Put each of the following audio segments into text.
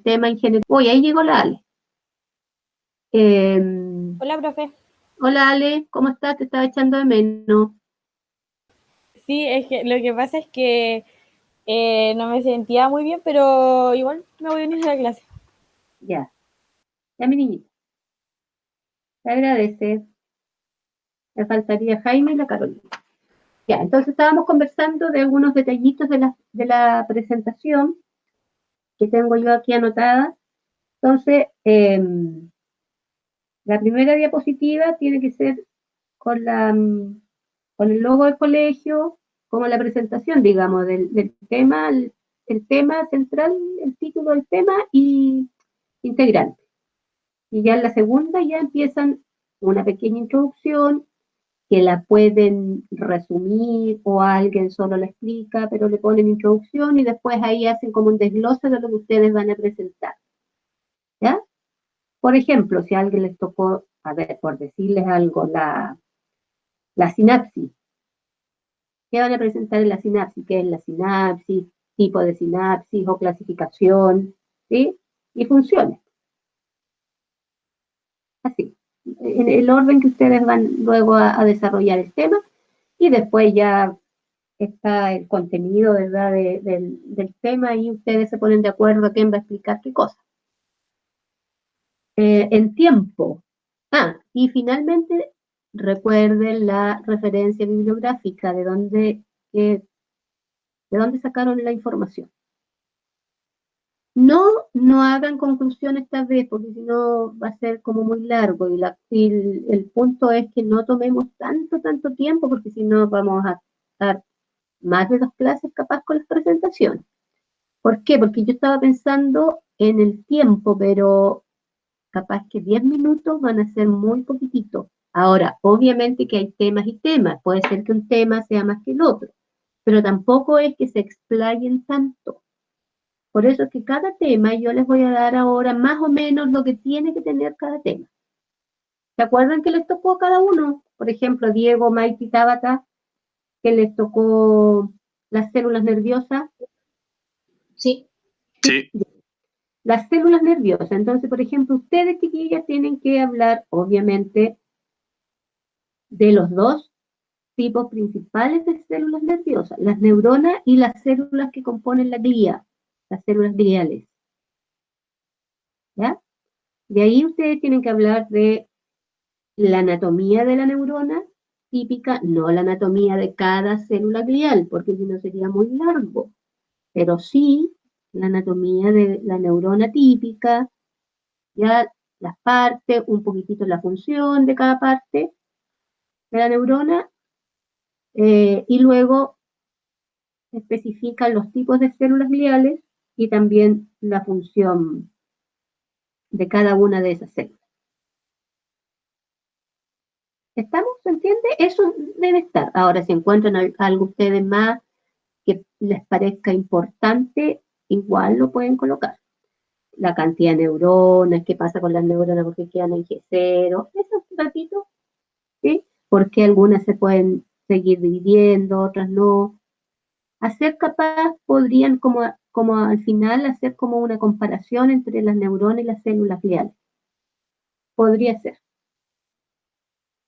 tema en general. Uy, ahí llegó la Ale. Hola, profe. Hola Ale, ¿cómo estás? Te estaba echando de menos. Sí, es que lo que pasa es que no me sentía muy bien, pero igual me voy a unir a la clase. Ya, ya mi niñita. Te agradece. Me faltaría Jaime y la Carolina. Ya, entonces estábamos conversando de algunos detallitos de la presentación que tengo yo aquí anotada. Entonces, la primera diapositiva tiene que ser con con el logo del colegio, como la presentación, digamos, del tema, el tema central, el título del tema y integrante. Y ya en la segunda ya empiezan una pequeña introducción que la pueden resumir o alguien solo la explica, pero le ponen introducción y después ahí hacen como un desglose de lo que ustedes van a presentar. ¿Ya? Por ejemplo, si a alguien les tocó, a ver, por decirles algo, la sinapsis. ¿Qué van a presentar en la sinapsis? ¿Qué es la sinapsis? Tipo de sinapsis o clasificación, ¿sí? Y funciones. Así. En el orden que ustedes van luego a desarrollar el tema y después ya está el contenido, ¿verdad? Del tema y ustedes se ponen de acuerdo quién va a explicar qué cosa. En tiempo. Y finalmente recuerden la referencia bibliográfica de dónde sacaron la información. No hagan conclusiones esta vez, porque si no va a ser como muy largo y el punto es que no tomemos tanto tiempo, porque si no vamos a estar más de 2 clases capaz con las presentaciones. ¿Por qué? Porque yo estaba pensando en el tiempo, pero capaz que 10 minutos van a ser muy poquititos. Ahora, obviamente que hay temas y temas, puede ser que un tema sea más que el otro, pero tampoco es que se explayen tanto. Por eso es que cada tema yo les voy a dar ahora más o menos lo que tiene que tener cada tema. ¿Se acuerdan que les tocó a cada uno? Por ejemplo, Diego, Maite y Tabata, que les tocó las células nerviosas. Sí. Sí. Las células nerviosas. Entonces, por ejemplo, ustedes, chiquillas, tienen que hablar, obviamente, de los dos tipos principales de células nerviosas, las neuronas y las células que componen la glía, las células gliales. ¿Ya? De ahí ustedes tienen que hablar de la anatomía de la neurona típica, no la anatomía de cada célula glial, porque si no sería muy largo, pero sí la anatomía de la neurona típica, ya las partes, un poquitito la función de cada parte de la neurona, y luego especifican los tipos de células gliales y también la función de cada una de esas células. ¿Estamos? ¿Se entiende? Eso debe estar. Ahora, si encuentran algo ustedes más que les parezca importante, igual lo pueden colocar. La cantidad de neuronas, qué pasa con las neuronas porque quedan en G0, esos ratitos, ¿sí? Porque algunas se pueden seguir dividiendo, otras no. Hacer capaz, podrían como al final hacer como una comparación entre las neuronas y las células gliales. Podría ser.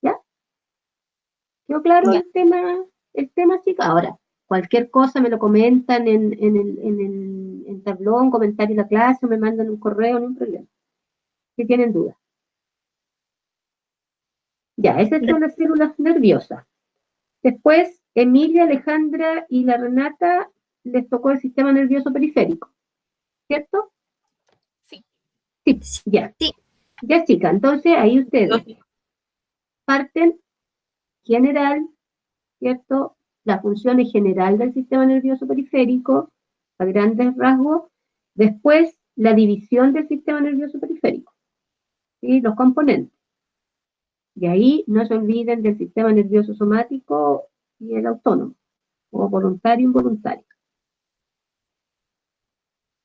¿Ya? ¿Quedó claro Ya. el tema, chicas? Ahora, cualquier cosa me lo comentan en tablón, comentario de la clase, o me mandan un correo, no hay problema. Si tienen dudas. Ya, esas son las células nerviosas. Después, Emilia, Alejandra y la Renata les tocó el sistema nervioso periférico, ¿cierto? Sí. Sí, ya. Sí. Ya, chicas, entonces ahí ustedes parten general, ¿cierto? La función en general del sistema nervioso periférico, a grandes rasgos. Después, la división del sistema nervioso periférico, ¿sí? Los componentes. Y ahí no se olviden del sistema nervioso somático y el autónomo, o voluntario e involuntario.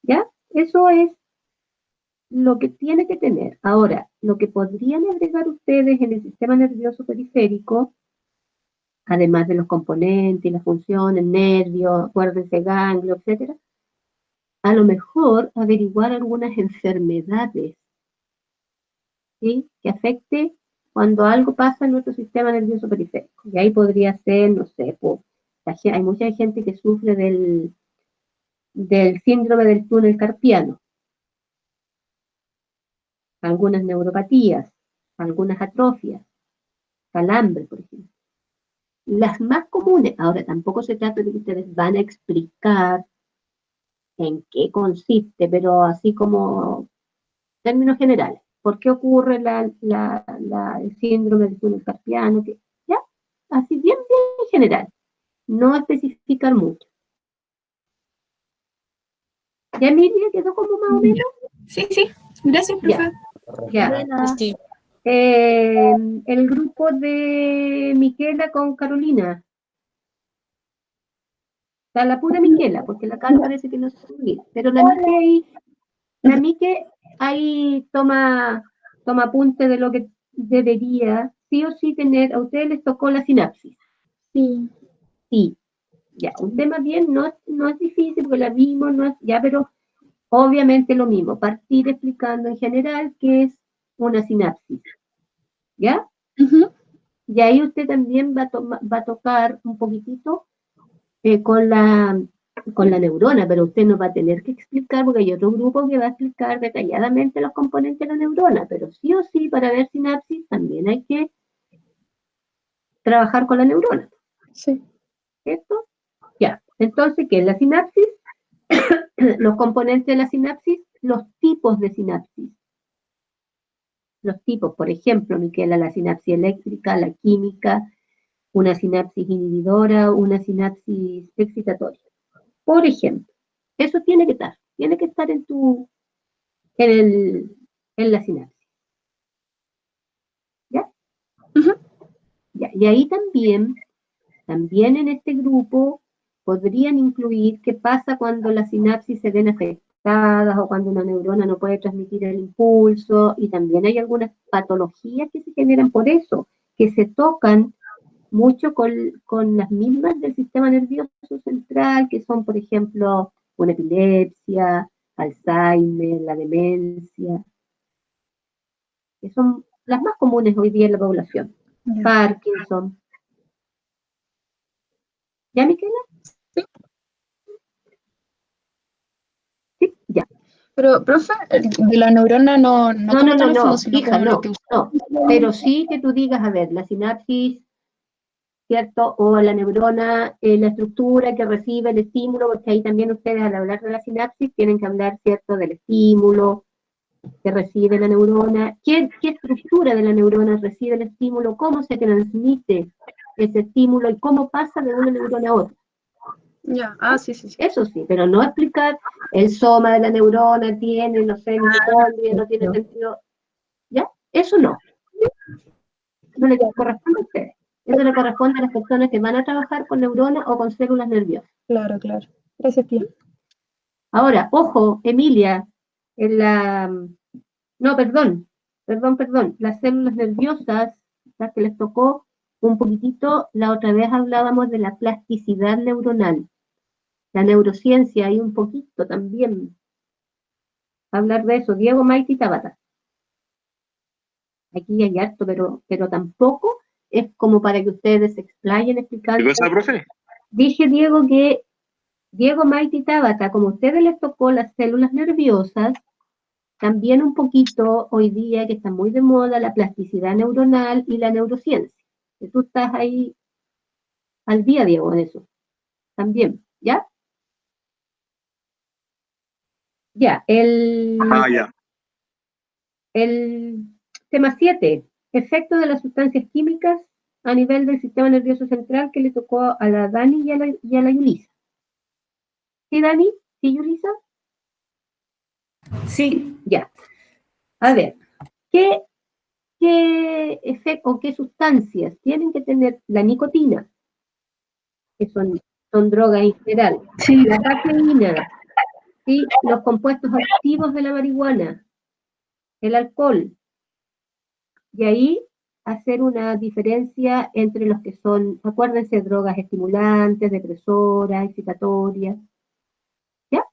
¿Ya? Eso es lo que tiene que tener. Ahora, lo que podrían agregar ustedes en el sistema nervioso periférico, además de los componentes y las funciones, nervios, acuérdense, ganglio, etcétera, a lo mejor averiguar algunas enfermedades, ¿sí? Que afecte cuando algo pasa en nuestro sistema nervioso periférico. Y ahí podría ser, no sé, hay mucha gente que sufre del síndrome del túnel carpiano, algunas neuropatías, algunas atrofias, calambre, por ejemplo. Las más comunes, ahora tampoco se trata de que ustedes van a explicar en qué consiste, pero así como términos generales. ¿Por qué ocurre el síndrome del túnel carpiano? ¿Ya? Así bien, bien general. No especificar mucho. ¿Ya Emilia quedó como más o menos? Sí, sí. Gracias, profe. Ya. Sí. El grupo de Miquela con Carolina. Está la pura Miquela, porque la Carol parece que no se puede. Pero la Mique ahí toma apunte de lo que debería sí o sí tener. A ustedes les tocó la sinapsis. Sí. Sí. Ya, un tema bien, no es difícil porque la vimos, no es, ya, pero obviamente lo mismo, partir explicando en general qué es una sinapsis. ¿Ya? Ujú. Y ahí usted también va a tocar un poquitito con la neurona, pero usted no va a tener que explicar, porque hay otro grupo que va a explicar detalladamente los componentes de la neurona, pero sí o sí, para ver sinapsis, también hay que trabajar con la neurona. Sí. ¿Cierto? Ya. Entonces, ¿qué es la sinapsis? Los componentes de la sinapsis, los tipos de sinapsis. Los tipos, por ejemplo, Miquela, la sinapsis eléctrica, la química, una sinapsis inhibidora, una sinapsis excitatoria. Por ejemplo, eso tiene que estar en la sinapsis. ¿Ya? Ujú. Ya. Y ahí también en este grupo podrían incluir qué pasa cuando las sinapsis se ven afectadas o cuando una neurona no puede transmitir el impulso, y también hay algunas patologías que se generan por eso, que se tocan mucho con las mismas del sistema nervioso central, que son, por ejemplo, una epilepsia, Alzheimer, la demencia, que son las más comunes hoy día en la población. Ya. Parkinson. ¿Ya, Miquela? Sí. Sí, ya. Pero, profe, de la neurona no como tal a fondo, sino hija, como lo que no. Pero sí que tú digas, a ver, la sinapsis, ¿cierto? O la neurona, la estructura que recibe el estímulo, porque ahí también ustedes al hablar de la sinapsis tienen que hablar, ¿cierto?, del estímulo que recibe la neurona, qué estructura de la neurona recibe el estímulo, cómo se transmite ese estímulo y cómo pasa de una neurona a otra. Ya, sí, sí, sí. Eso sí, pero no explicar el soma de la neurona tiene, no sé, mitocondria, no tiene sentido. ¿Ya? Eso no. No le corresponde a ustedes. Eso le corresponde a las personas que van a trabajar con neuronas o con células nerviosas. Claro, claro. Gracias, tía. Ahora, ojo, Emilia, no, perdón. Las células nerviosas, las que les tocó un poquitito, la otra vez hablábamos de la plasticidad neuronal. La neurociencia, hay un poquito también. Hablar de eso, Diego, Maite y Tabata. Aquí hay harto, pero tampoco es como para que ustedes se explayen explicando. ¿Qué cosa, profe? Dije, Diego, que Diego, Maite y Tabata, como a ustedes les tocó las células nerviosas, también un poquito hoy día que está muy de moda la plasticidad neuronal y la neurociencia. Que tú estás ahí al día, Diego, en eso. También, ¿ya? Ya, Ya. el tema 7, efectos de las sustancias químicas a nivel del sistema nervioso central, que le tocó a la Dani y a la Yulisa. ¿Sí, Dani? ¿Sí, Yulisa? Sí. Ya. A ver, ¿qué efecto o qué sustancias tienen que tener la nicotina, que son drogas en general, Sí. la cafeína, ¿sí? Los compuestos activos de la marihuana, el alcohol, y ahí hacer una diferencia entre los que son, acuérdense, drogas estimulantes, depresoras, excitatorias, ¿ya?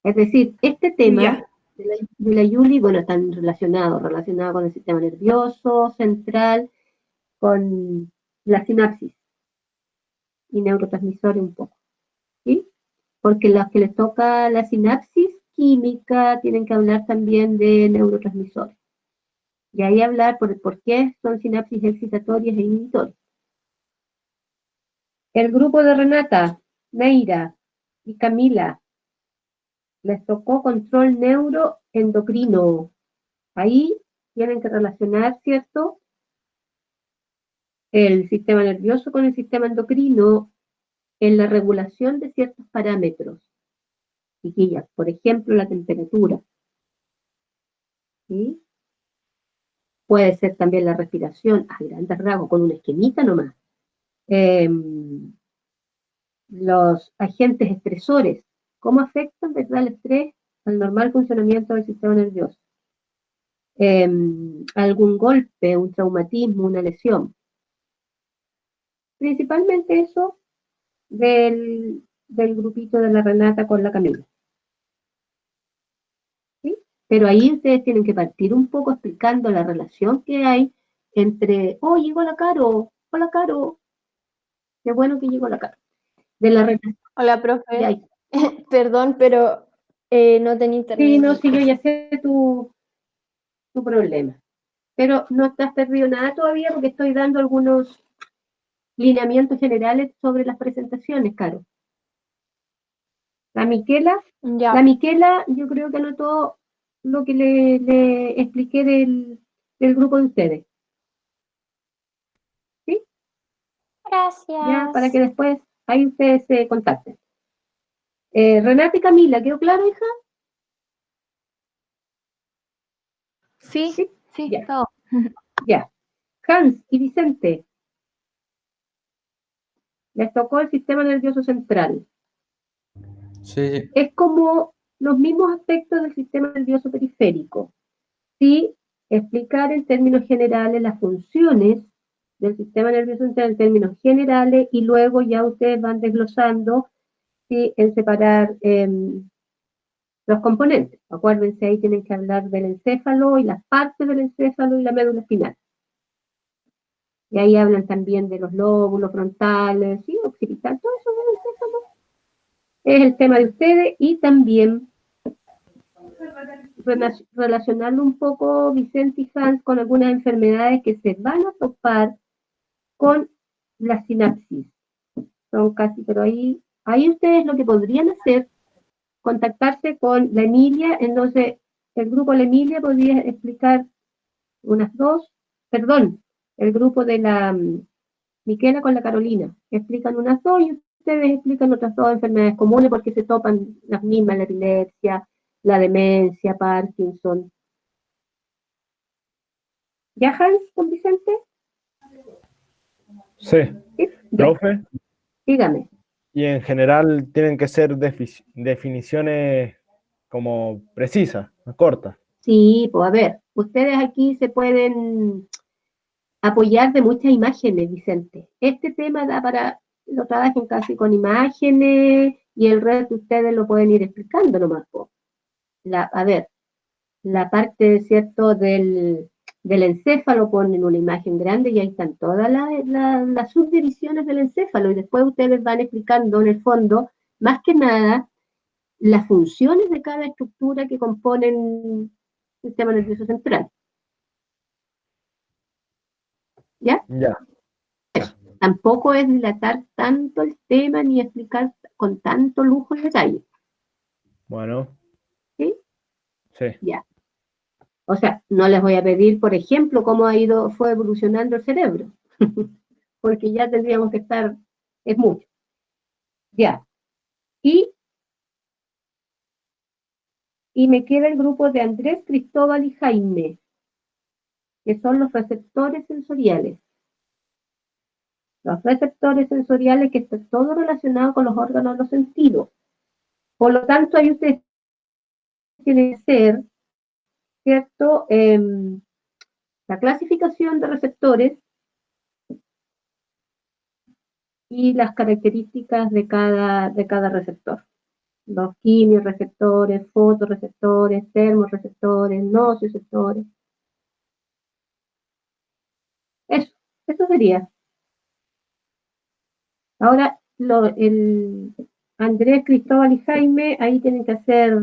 Es decir, este tema Ya. de la Yuli, bueno, están relacionado con el sistema nervioso central, con la sinapsis y neurotransmisores un poco, ¿sí? Porque los que les toca la sinapsis química tienen que hablar también de neurotransmisores. Y ahí hablar por qué son sinapsis excitatorias e inhibitorias. El grupo de Renata, Neira y Camila les tocó control neuroendocrino. Ahí tienen que relacionar, ¿cierto?, el sistema nervioso con el sistema endocrino en la regulación de ciertos parámetros. Chiquillas, por ejemplo, la temperatura. ¿Sí? Puede ser también la respiración, a grandes rasgos, con una esquemita nomás. Los agentes estresores, ¿cómo afectan, verdad, el estrés al normal funcionamiento del sistema nervioso? Algún golpe, un traumatismo, una lesión. Principalmente eso del grupito de la Renata con la Camila. ¿Sí? Pero ahí ustedes tienen que partir un poco explicando la relación que hay entre, oh, llegó la Caro, hola Caro, qué bueno que llegó la Caro. De la relación Hola, que profe. hay. Perdón, pero no tenía internet. Sí, no, sí, yo ya sé tu problema. Pero no estás perdido nada todavía porque estoy dando algunos lineamientos generales sobre las presentaciones, Caro. La Miquela, Ya. la Miquela, yo creo que anotó lo que le expliqué del grupo de ustedes. ¿Sí? Ya, para que Gracias. después ahí ustedes se contacten. Renata y Camila, ¿quedó claro, hija? Sí, Sí, sí, ya, todo. ya. Hans y Vicente, les tocó el sistema nervioso central. Sí, Es como los mismos aspectos del sistema nervioso periférico. Sí, explicar en términos generales las funciones del sistema nervioso central en términos generales y luego ya ustedes van desglosando, ¿sí?, en separar los componentes. Acuérdense, ahí tienen que hablar del encéfalo y las partes del encéfalo y la médula espinal. Y ahí hablan también de los lóbulos frontales, ¿sí?, occipital, todo eso del encéfalo es el tema de ustedes y también relacionarlo un poco, Vicente y Hans, con algunas enfermedades que se van a topar con la sinapsis. Son casi, pero ahí ustedes lo que podrían hacer, contactarse con la Emilia, entonces el grupo de la Emilia podría explicar unas dos, perdón, el grupo de la Miquela con la Carolina, explican unas dos y ustedes explican otras dos enfermedades comunes porque se topan las mismas, la epilepsia, la demencia, Parkinson. ¿Ya, Hans, con Vicente? sí, Sí, ya, profe. dígame. Y en general tienen que ser definiciones como precisas, cortas. Sí, pues a ver, ustedes aquí se pueden apoyar de muchas imágenes, Vicente. Este tema da para, lo trabajen casi con imágenes y el resto ustedes lo pueden ir explicando nomás. Po. A ver, la parte, ¿cierto?, del encéfalo ponen una imagen grande y ahí están todas las subdivisiones del encéfalo y después ustedes van explicando en el fondo, más que nada, las funciones de cada estructura que componen el sistema nervioso central. ¿Ya? Ya, ya. Tampoco es dilatar tanto el tema ni explicar con tanto lujo y detalle. Bueno, ¿Sí? sí. Ya. O sea, no les voy a pedir, por ejemplo, cómo fue evolucionando el cerebro, porque ya tendríamos que estar, es mucho. Ya. Y, y me queda el grupo de Andrés, Cristóbal y Jaime, que son los receptores sensoriales. Los receptores sensoriales que están todo relacionado con los órganos de los sentidos. Por lo tanto, ahí ustedes tienen que ser, ¿cierto? La clasificación de receptores y las características de cada receptor. los quimiorreceptores, fotorreceptores, termorreceptores, nociceptores. Eso sería. Ahora, el Andrés, Cristóbal y Jaime, ahí tienen que hacer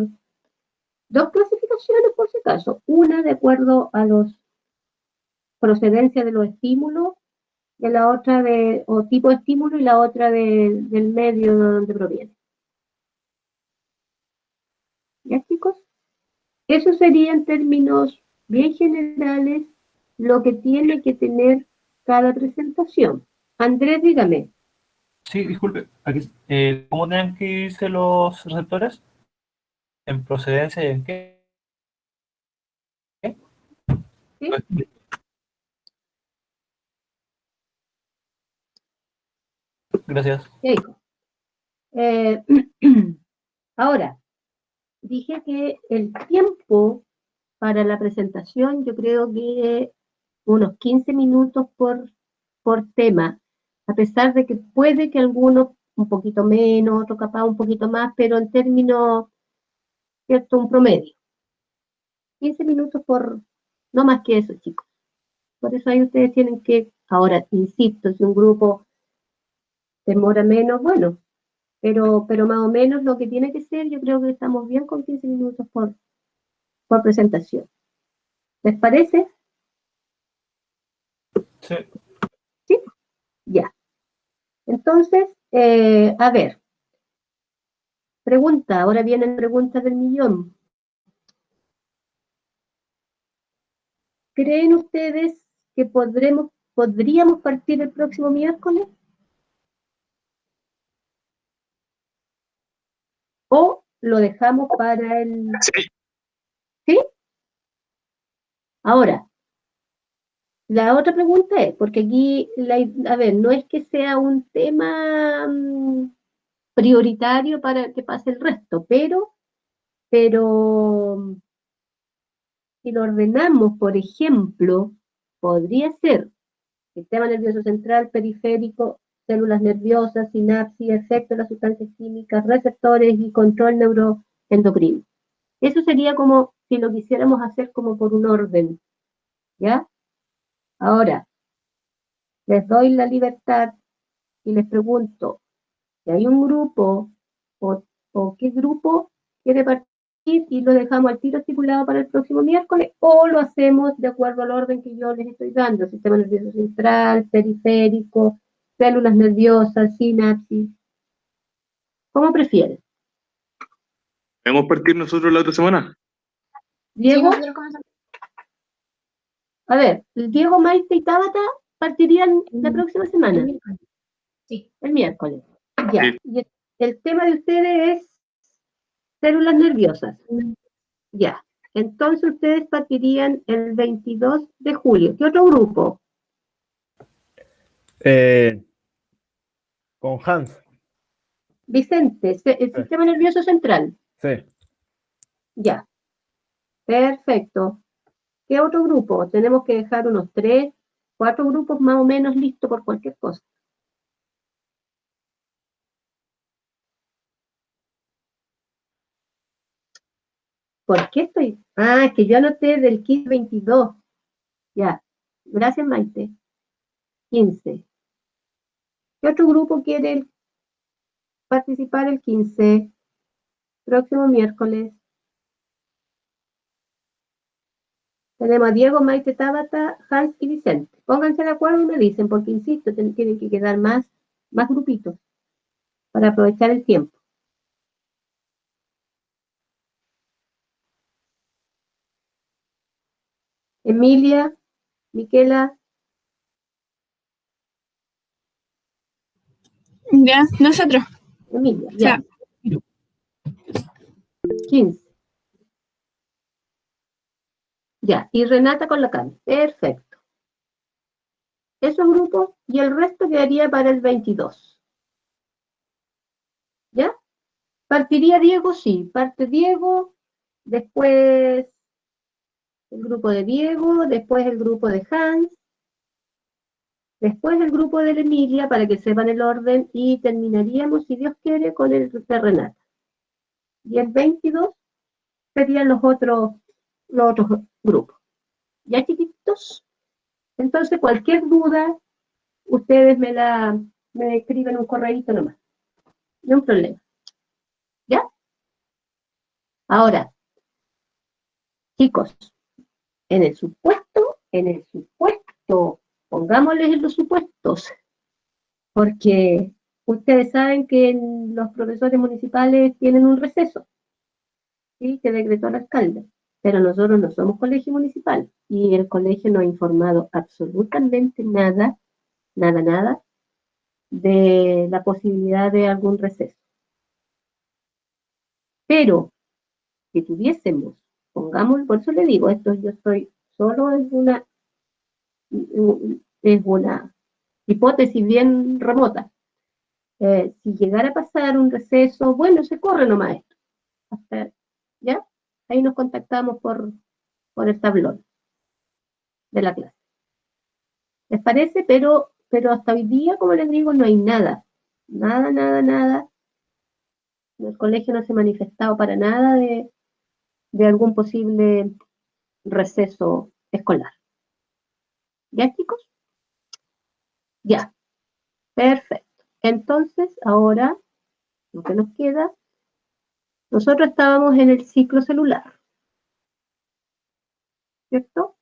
2 clasificaciones por si acaso. Una de acuerdo a los procedencia de los estímulos, y la otra o tipo de estímulo, y la otra del medio de donde proviene. ¿Ya, chicos? Eso sería en términos bien generales lo que tiene que tener cada presentación. Andrés, dígame. Sí, disculpe, aquí, ¿cómo tienen que irse los receptores? ¿En procedencia y en qué? ¿Sí? Gracias. Ahora, dije que el tiempo para la presentación, yo creo que unos 15 minutos por tema, a pesar de que puede que algunos un poquito menos, otro capaz un poquito más, pero en términos, ¿cierto? Un promedio. 15 minutos no más que eso, chicos. Por eso ahí ustedes tienen que, ahora, insisto, si un grupo demora menos, bueno, pero más o menos lo que tiene que ser, yo creo que estamos bien con 15 minutos por presentación. ¿Les parece? Sí. ¿Sí? Ya. Entonces, a ver, pregunta, ahora vienen preguntas del millón. ¿Creen ustedes que podríamos partir el próximo miércoles? ¿O lo dejamos para el... Sí. ¿Sí? Ahora, la otra pregunta es, porque aquí, a ver, no es que sea un tema prioritario para que pase el resto, pero si lo ordenamos, por ejemplo, podría ser sistema nervioso central, periférico, células nerviosas, sinapsis, efecto de las sustancias químicas, receptores y control neuroendocrino. Eso sería como si lo quisiéramos hacer como por un orden, ¿ya? Ahora, les doy la libertad y les pregunto, si hay un grupo o qué grupo quiere partir y lo dejamos al tiro estipulado para el próximo miércoles, o lo hacemos de acuerdo al orden que yo les estoy dando, sistema nervioso central, periférico, células nerviosas, sinapsis. ¿Cómo prefieren? ¿Podemos partir nosotros la otra semana? Diego, a ver, Diego, Maite y Tabata partirían la próxima semana. Sí. El miércoles. Ya. Sí. Y el tema de ustedes es células nerviosas. Ya. Entonces ustedes partirían el 22 de julio. ¿Qué otro grupo? Con Hans. Vicente, el sistema nervioso central. Sí. Ya. Perfecto. ¿Qué otro grupo? Tenemos que dejar unos 3, 4 grupos más o menos listos por cualquier cosa. ¿Por qué estoy? Ah, es que yo anoté del 15 al 22. Ya. Gracias, Maite. 15. ¿Qué otro grupo quiere participar el 15? Próximo miércoles. Tenemos a Diego, Maite, Tabata, Hans y Vicente. Pónganse de acuerdo y me dicen, porque insisto, tienen que quedar más grupitos para aprovechar el tiempo. Emilia, Miquela. Ya, nosotros. Emilia, ya. 15. Ya, y Renata con la Cami. Perfecto. Esos grupos y el resto quedaría para el 22. ¿Ya? Partiría Diego, sí. Parte Diego, después el grupo de Diego, después el grupo de Hans, después el grupo de la Emilia, para que sepan el orden, y terminaríamos, si Dios quiere, con el de Renata. y el 22 serían los otros grupos. ¿Ya, chiquitos? Entonces, cualquier duda, ustedes me escriben un correíto nomás. No hay problema. ¿Ya? Ahora, chicos, en el supuesto, pongámosles en los supuestos, porque ustedes saben que los profesores municipales tienen un receso, ¿sí? Que decretó el alcalde, pero nosotros no somos colegio municipal y el colegio no ha informado absolutamente nada de la posibilidad de algún receso. Pero si tuviésemos, pongamos, por eso le digo, esto yo estoy, solo es una hipótesis bien remota. Si llegara a pasar un receso, bueno, se corre nomás esto. ¿Ya? Ahí nos contactamos por el tablón de la clase. ¿Les parece? Pero hasta hoy día, como les digo, no hay nada. Nada. El colegio no se ha manifestado para nada de algún posible receso escolar. ¿Ya, chicos? Ya. Perfecto. Entonces, ahora, lo que nos queda, nosotros estábamos en el ciclo celular. ¿Cierto?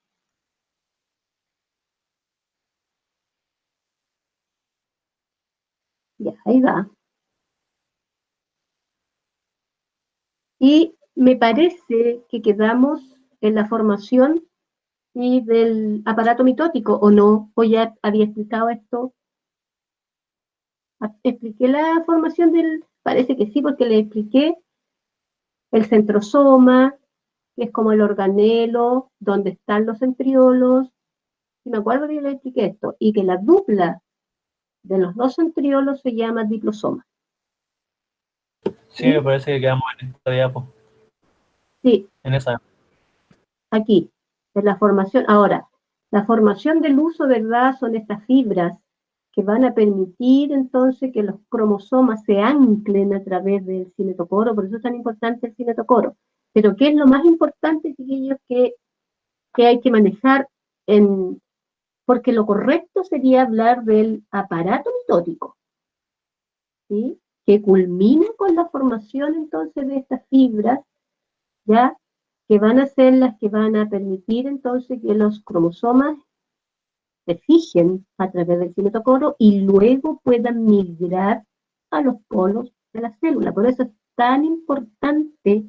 Ya, ahí va. Y me parece que quedamos en la formación y del aparato mitótico, ¿o no? ¿O ya había explicado esto? ¿Expliqué la formación parece que sí, porque le expliqué el centrosoma, que es como el organelo, donde están los centriolos, y me acuerdo que le expliqué esto, y que la dupla de los dos centriolos se llama diplosoma. Sí, me parece que quedamos en esta diapo. Sí. En esa. Aquí, en la formación. Ahora, la formación del uso, ¿verdad? Son estas fibras que van a permitir entonces que los cromosomas se anclen a través del cinetocoro, por eso es tan importante el cinetocoro. Pero ¿qué es lo más importante, chiquillos, que hay que manejar? Porque lo correcto sería hablar del aparato mitótico, ¿sí? Que culmina con la formación entonces de estas fibras, ¿ya? Que van a ser las que van a permitir entonces que los cromosomas se fijen a través del cinetocoro y luego puedan migrar a los polos de la célula. Por eso es tan importante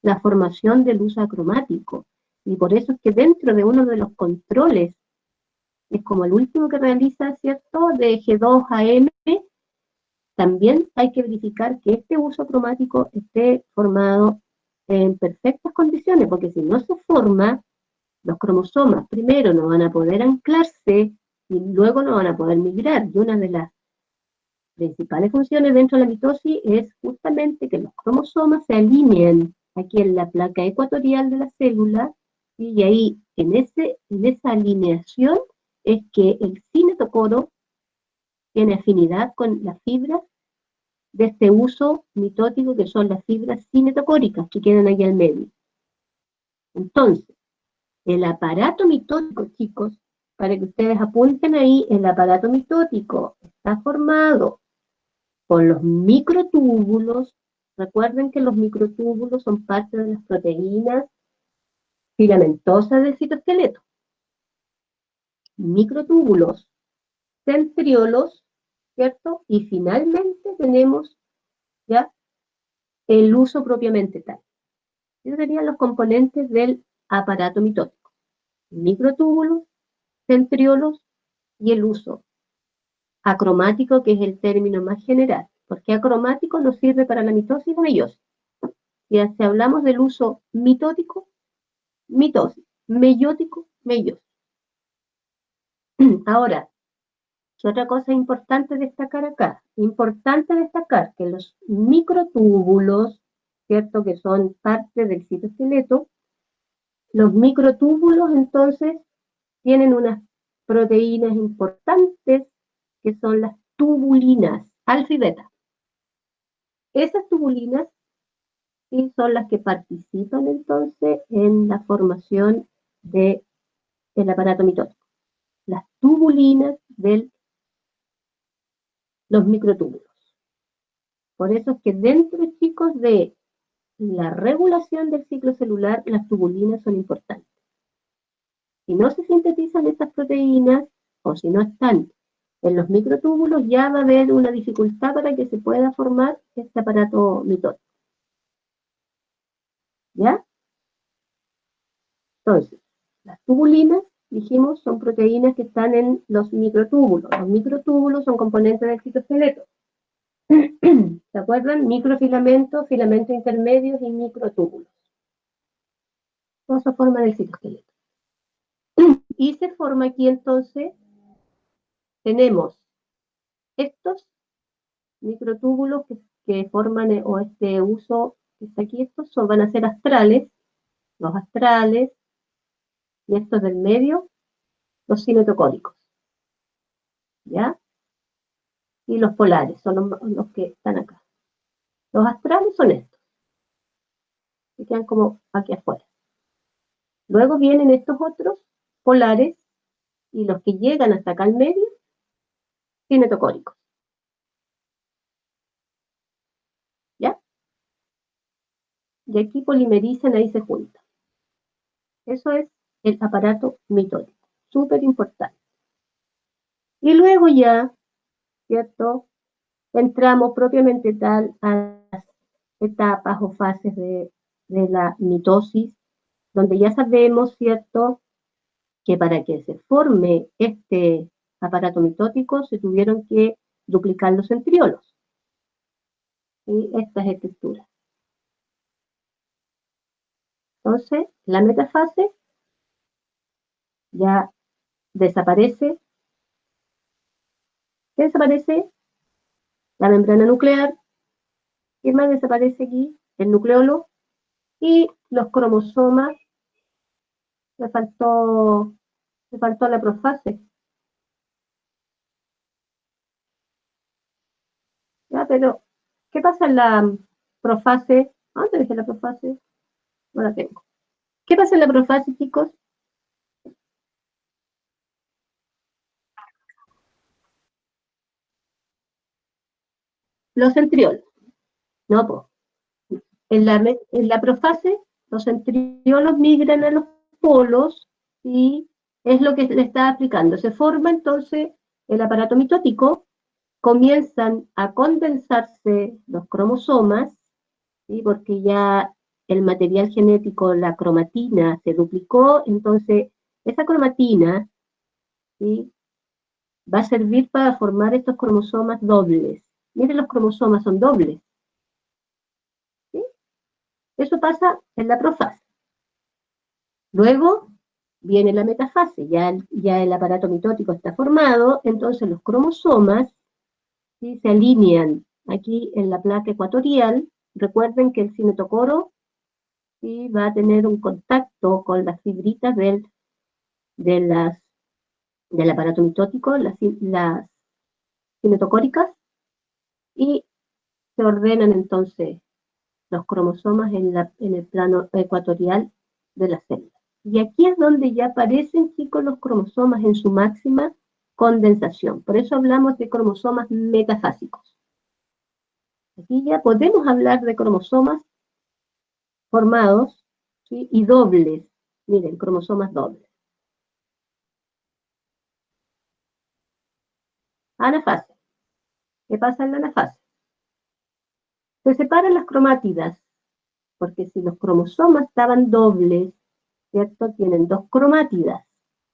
la formación del uso acromático. Y por eso es que dentro de uno de los controles, es como el último que realiza, ¿cierto?, de G2 a M, también hay que verificar que este uso cromático esté formado en perfectas condiciones, porque si no se forma, los cromosomas primero no van a poder anclarse y luego no van a poder migrar. Y una de las principales funciones dentro de la mitosis es justamente que los cromosomas se alineen aquí en la placa ecuatorial de la célula, y ahí en esa alineación es que el cinetocoro tiene afinidad con las fibras de este uso mitótico, que son las fibras cinetocóricas que quedan aquí al medio. Entonces, el aparato mitótico, chicos, para que ustedes apunten ahí, el aparato mitótico está formado por los microtúbulos. Recuerden que los microtúbulos son parte de las proteínas filamentosas del citoesqueleto. Microtúbulos, centriolos, ¿cierto? Y finalmente tenemos ya el uso propiamente tal. Esos serían los componentes del aparato mitótico: microtúbulos, centriolos y el uso acromático, que es el término más general, porque acromático nos sirve para la mitosis y la meiosis. Y si hablamos del uso mitótico, mitosis, meiótico, meiosis. Ahora, ¿qué otra cosa importante destacar acá? Importante destacar que los microtúbulos, ¿cierto?, que son parte del citoesqueleto, los microtúbulos entonces tienen unas proteínas importantes que son las tubulinas, alfa y beta. Esas tubulinas y son las que participan entonces en la formación del aparato mitótico. Las tubulinas de los microtúbulos. Por eso es que dentro, chicos, de la regulación del ciclo celular, las tubulinas son importantes. Si no se sintetizan estas proteínas, o si no están en los microtúbulos, ya va a haber una dificultad para que se pueda formar este aparato mitótico. ¿Ya? Entonces, las tubulinas, dijimos, son proteínas que están en los microtúbulos. Los microtúbulos son componentes del citoesqueleto. ¿Se acuerdan? Microfilamentos, filamentos intermedios y microtúbulos. Todos se forman el citoesqueleto. Y se forma aquí entonces, tenemos estos microtúbulos que forman, o este uso que está aquí, estos van a ser astrales, los astrales, y estos del medio, los cinetocóricos. ¿Ya? Y los polares son los que están acá. Los astrales son estos, que quedan como aquí afuera. Luego vienen estos otros polares, y los que llegan hasta acá al medio, cinetocóricos. ¿Ya? Y aquí polimerizan, ahí se juntan. Eso es el aparato mitótico, súper importante. Y luego ya, ¿cierto? Entramos propiamente tal a las etapas o fases de la mitosis, donde ya sabemos, ¿cierto?, que para que se forme este aparato mitótico se tuvieron que duplicar los centriolos. Y estas estructuras. Entonces, la metafase ya desaparece. ¿Qué desaparece? La membrana nuclear. ¿Qué más desaparece aquí? El nucleolo. Y los cromosomas. Le faltó la profase. ¿Ya? Pero, ¿qué pasa en la profase? ¿Dónde dejé la profase? No la tengo. ¿Qué pasa en la profase, chicos? Los centriolos. No, pues. En la profase, los centriolos migran a los polos y es lo que le está explicando. Se forma entonces el aparato mitótico, comienzan a condensarse los cromosomas, ¿sí? Porque ya el material genético, la cromatina, se duplicó, entonces esa cromatina, ¿sí?, va a servir para formar estos cromosomas dobles. Miren, los cromosomas son dobles. ¿Sí? Eso pasa en la profase. Luego viene la metafase, ya el aparato mitótico está formado, entonces los cromosomas, ¿sí?, se alinean aquí en la placa ecuatorial. Recuerden que el cinetocoro, ¿sí?, va a tener un contacto con las fibritas del aparato mitótico, las cinetocóricas, y se ordenan entonces los cromosomas en el plano ecuatorial de la célula. Y aquí es donde ya aparecen, chicos, los cromosomas en su máxima condensación. Por eso hablamos de cromosomas metafásicos. Aquí ya podemos hablar de cromosomas formados, ¿sí?, y dobles. Miren, cromosomas dobles. Anafase. ¿Qué pasa en la anafase? Se separan las cromátidas, porque si los cromosomas estaban dobles, ¿cierto?, tienen dos cromátidas.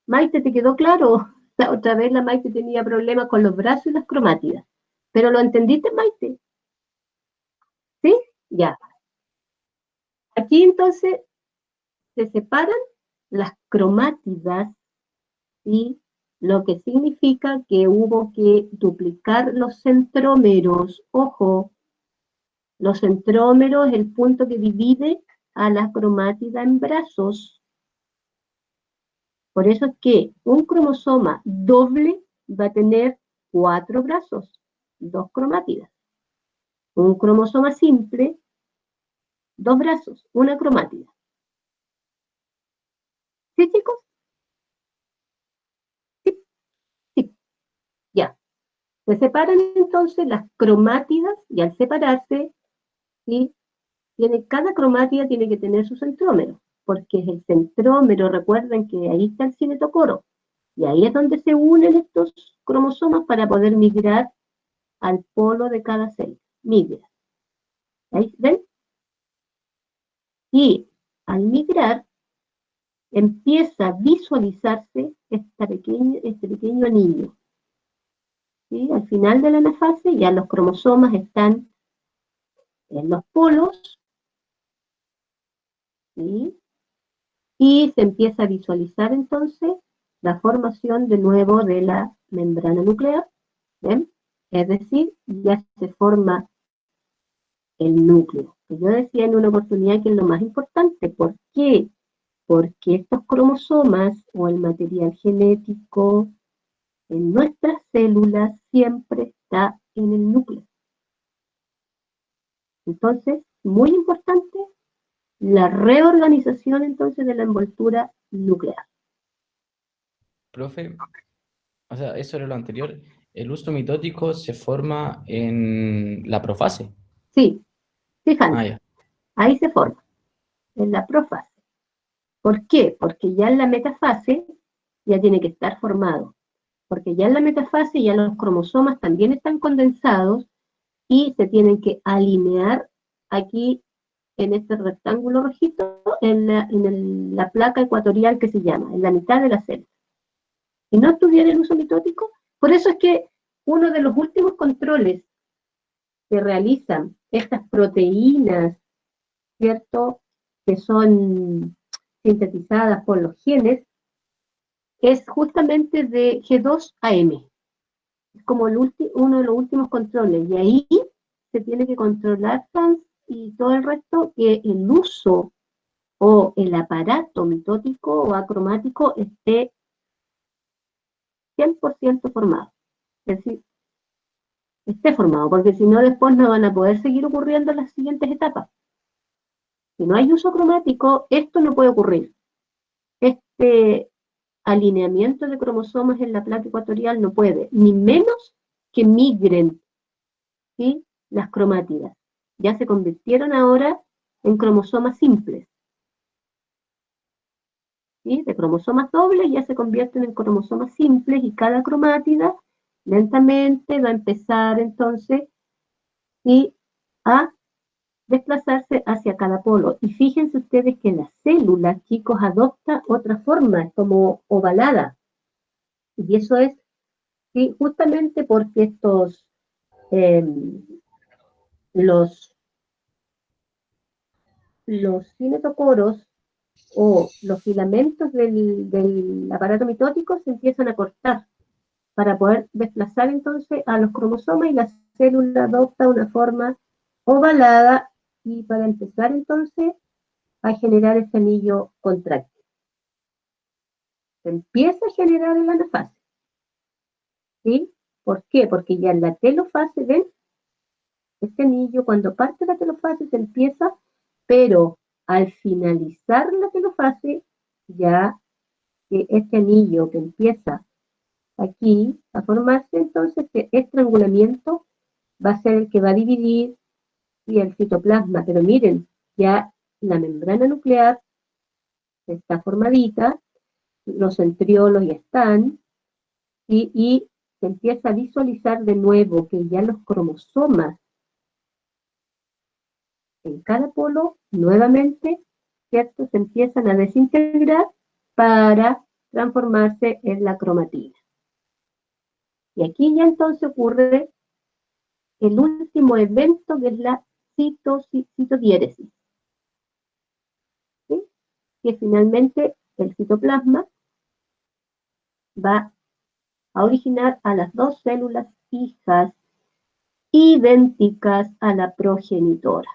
Maite, ¿te quedó claro? La otra vez la Maite tenía problemas con los brazos y las cromátidas. ¿Pero lo entendiste, Maite? ¿Sí? Ya. Aquí entonces se separan las cromátidas, y lo que significa que hubo que duplicar los centrómeros. Ojo, los centrómeros es el punto que divide a la cromátida en brazos. Por eso es que un cromosoma doble va a tener 4 brazos, 2 cromátidas. Un cromosoma simple 2 brazos, una cromátida. ¿Sí, chicos? Sí, sí, ya. Se separan entonces las cromátidas y al separarse, ¿sí? Cada cromátida tiene que tener su centrómero, porque es el centrómero, recuerden que ahí está el cinetocoro, y ahí es donde se unen estos cromosomas para poder migrar al polo de cada célula. Migra. ¿Ahí ven? Y al migrar, empieza a visualizarse este pequeño anillo. ¿Sí? Al final de la anafase ya los cromosomas están en los polos, ¿sí? Y se empieza a visualizar entonces la formación de nuevo de la membrana nuclear, ¿ven? Es decir, ya se forma el núcleo. Que yo decía en una oportunidad que es lo más importante. ¿Por qué? Porque estos cromosomas o el material genético en nuestras células siempre está en el núcleo. Entonces, muy importante la reorganización entonces de la envoltura nuclear. Profe, o sea, eso era lo anterior. El uso mitótico se forma en la profase. Sí, fíjate, Ah, ya. ahí se forma, en la profase. ¿Por qué? Porque ya en la metafase ya tiene que estar formado. Porque ya en la metafase ya los cromosomas también están condensados y se tienen que alinear aquí en este rectángulo rojito, en la placa ecuatorial que se llama, en la mitad de la célula. Si no estuviera el uso mitótico, por eso es que uno de los últimos controles que realizan estas proteínas, ¿cierto?, que son sintetizadas por los genes, es justamente de G2AM. Es como uno de los últimos controles, y ahí se tiene que controlar y todo el resto, que el uso o el aparato mitótico o acromático esté 100% formado. Es decir, esté formado, porque si no después no van a poder seguir ocurriendo las siguientes etapas. Si no hay uso cromático, esto no puede ocurrir. Este alineamiento de cromosomas en la placa ecuatorial no puede, ni menos que migren, ¿sí?, las cromátidas. Ya se convirtieron ahora en cromosomas simples. ¿Sí? De cromosomas dobles ya se convierten en cromosomas simples y cada cromátida lentamente va a empezar entonces, ¿sí?, a desplazarse hacia cada polo. Y fíjense ustedes que la célula, chicos, adopta otra forma, como ovalada. Y eso es, ¿sí?, justamente porque los cinetocoros o los filamentos del aparato mitótico se empiezan a cortar para poder desplazar entonces a los cromosomas, y la célula adopta una forma ovalada, y para empezar entonces a generar este anillo contráctil. Se empieza a generar en la anafase. ¿Sí? ¿Por qué? Porque ya en la telofase, ¿ven? Este anillo, cuando parte la telofase, se empieza, pero al finalizar la telofase, ya este anillo que empieza aquí a formarse, entonces este estrangulamiento va a ser el que va a dividir el citoplasma. Pero miren, ya la membrana nuclear está formadita, los centriolos ya están, y se empieza a visualizar de nuevo que ya los cromosomas en cada polo nuevamente, ¿cierto?, se empiezan a desintegrar para transformarse en la cromatina. Y aquí ya entonces ocurre el último evento, que es la citodiéresis. ¿Sí? Que finalmente el citoplasma va a originar a las dos células hijas idénticas a la progenitora.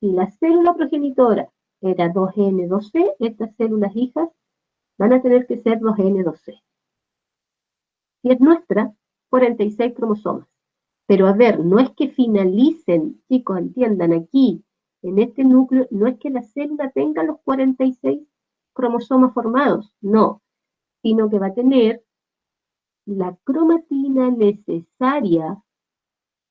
Si la célula progenitora era 2N2C, estas células hijas van a tener que ser 2N2C. Si es nuestra, 46 cromosomas. Pero a ver, no es que finalicen, chicos, entiendan, aquí en este núcleo no es que la célula tenga los 46 cromosomas formados, no, sino que va a tener la cromatina necesaria,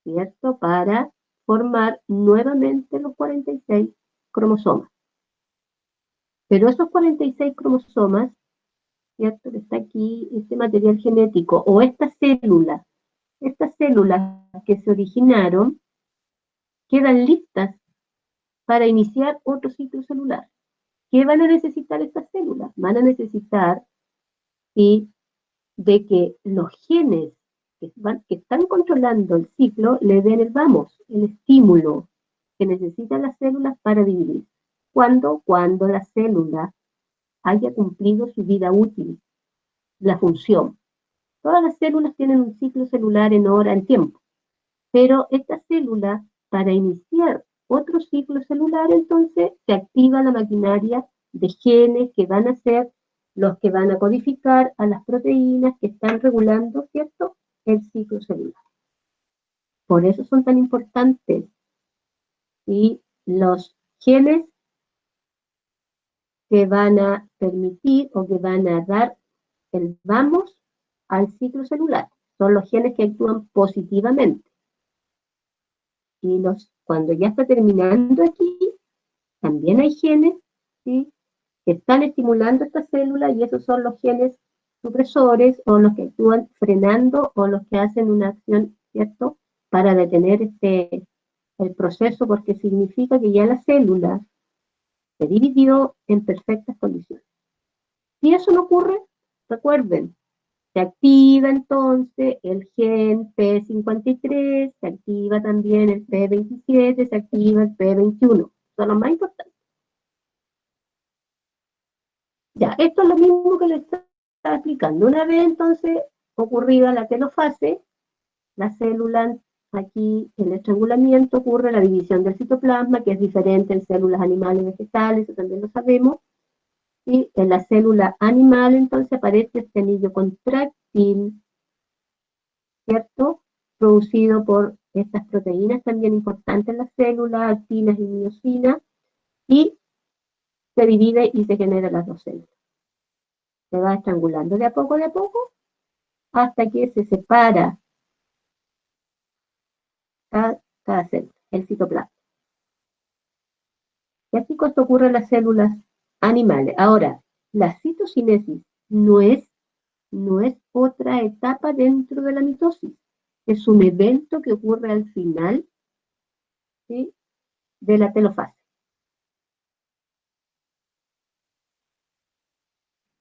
¿cierto?, para formar nuevamente los 46 cromosomas. Pero esos 46 cromosomas, ¿cierto?, que está aquí, este material genético, o estas células que se originaron, quedan listas para iniciar otro ciclo celular. ¿Qué van a necesitar estas células? Van a necesitar de que los genes que están controlando el ciclo le den el estímulo que necesitan las células para dividir. ¿Cuándo? Cuando la célula haya cumplido su vida útil, la función. Todas las células tienen un ciclo celular en hora, en tiempo, pero esta célula, para iniciar otro ciclo celular, entonces se activa la maquinaria de genes que van a ser los que van a codificar a las proteínas que están regulando, ¿cierto?, el ciclo celular. Por eso son tan importantes. Y los genes que van a permitir o que van a dar el vamos al ciclo celular son los genes que actúan positivamente. Y cuando ya está terminando aquí, también hay genes, ¿sí?, que están estimulando esta célula, y esos son los genes supresores, o los que actúan frenando, o los que hacen una acción, ¿cierto?, para detener el proceso, porque significa que ya la célula se dividió en perfectas condiciones. Si eso no ocurre, recuerden, se activa entonces el gen P53, se activa también el P27, se activa el P21. Son los más importantes. Ya, esto es lo mismo que les estaba explicando. Una vez entonces ocurrida la telofase, la célula, aquí el estrangulamiento, ocurre la división del citoplasma, que es diferente en células animales y vegetales, eso también lo sabemos. Y en la célula animal entonces aparece este anillo contráctil, ¿cierto?, producido por estas proteínas también importantes en las células, actinas y miosinas, y se divide y se generan las dos células. Se va estrangulando de a poco, hasta que se separa cada célula, el citoplasma. Y así esto ocurre en las células animales. Ahora, la citocinesis no es otra etapa dentro de la mitosis. Es un evento que ocurre al final, ¿sí?, de la telofase.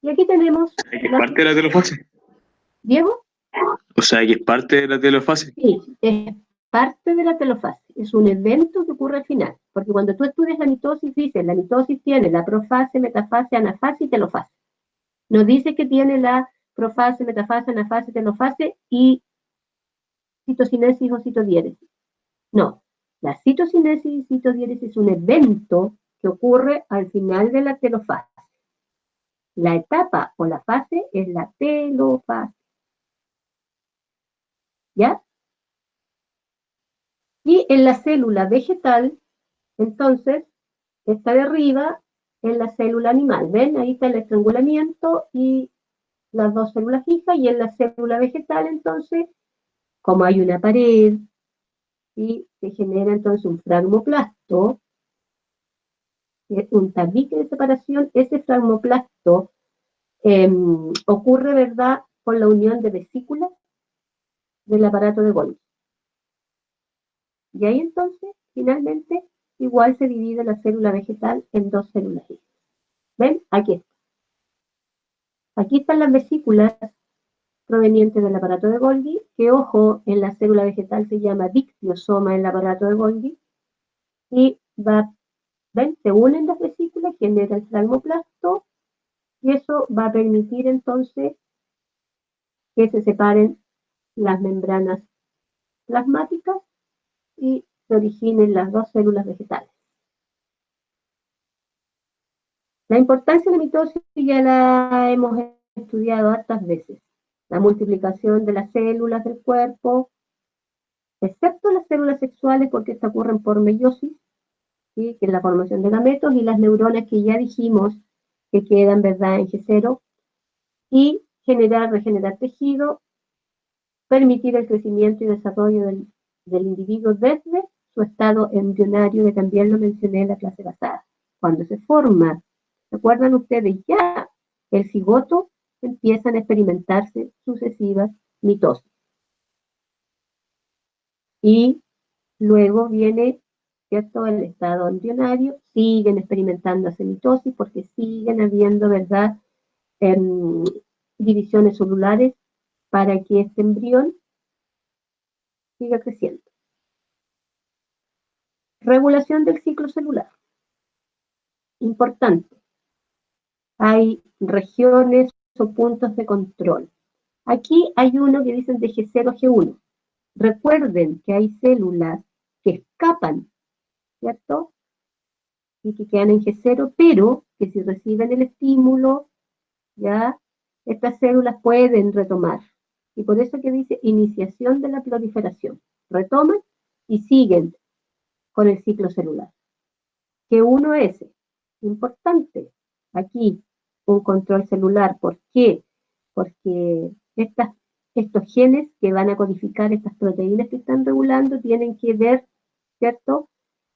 Y aquí tenemos... ¿Es parte de la telofase? ¿Diego? O sea, que es parte de la telofase. Sí, es parte de la telofase. Es un evento que ocurre al final. Porque cuando tú estudias la mitosis, dices, la mitosis tiene la profase, metafase, anafase y telofase. No dice que tiene la profase, metafase, anafase, telofase y citocinesis o citodiéresis. No, la citocinesis y citodiéresis es un evento que ocurre al final de la telofase. La etapa o la fase es la telofase. ¿Ya? Y en la célula vegetal, entonces, está de arriba en la célula animal. ¿Ven? Ahí está el estrangulamiento y las dos células fijas, y en la célula vegetal, entonces, como hay una pared, y se genera entonces un fragmoplasto, un tabique de separación. Ese fragmoplasto ocurre, ¿verdad?, con la unión de vesículas del aparato de Golgi. Y ahí entonces, finalmente, igual se divide la célula vegetal en dos células. ¿Ven? Aquí está. Aquí están las vesículas provenientes del aparato de Golgi, que, ojo, en la célula vegetal se llama dictiosoma en el aparato de Golgi, y ¿ven? Se unen las vesículas, genera el fragmoplasto, y eso va a permitir entonces que se separen las membranas plasmáticas y se originen las dos células vegetales. La importancia de la mitosis ya la hemos estudiado hartas veces. La multiplicación de las células del cuerpo, excepto las células sexuales, porque estas ocurren por meiosis, ¿sí? Que es la formación de gametos, y las neuronas que ya dijimos que quedan, ¿verdad?, en G0, y regenerar tejido, permitir el crecimiento y desarrollo del individuo desde su estado embrionario, que también lo mencioné en la clase pasada. Cuando se forma, ¿recuerdan ustedes? Ya el cigoto, empiezan a experimentarse sucesivas mitosis. Y luego viene, ¿cierto?, el estado embrionario, siguen experimentándose mitosis porque siguen habiendo, ¿verdad?, divisiones celulares para que este embrión siga creciendo. Regulación del ciclo celular. Importante. Hay regiones o puntos de control. Aquí hay uno que dicen de G0 a G1. Recuerden que hay células que escapan, ¿cierto? Y que quedan en G0, pero que si reciben el estímulo, ya, estas células pueden retomar. Y por eso que dice iniciación de la proliferación. Retoman y siguen con el ciclo celular. G1S, importante, aquí un control celular. ¿Por qué? Porque estos genes que van a codificar estas proteínas que están regulando tienen que ver, ¿cierto?,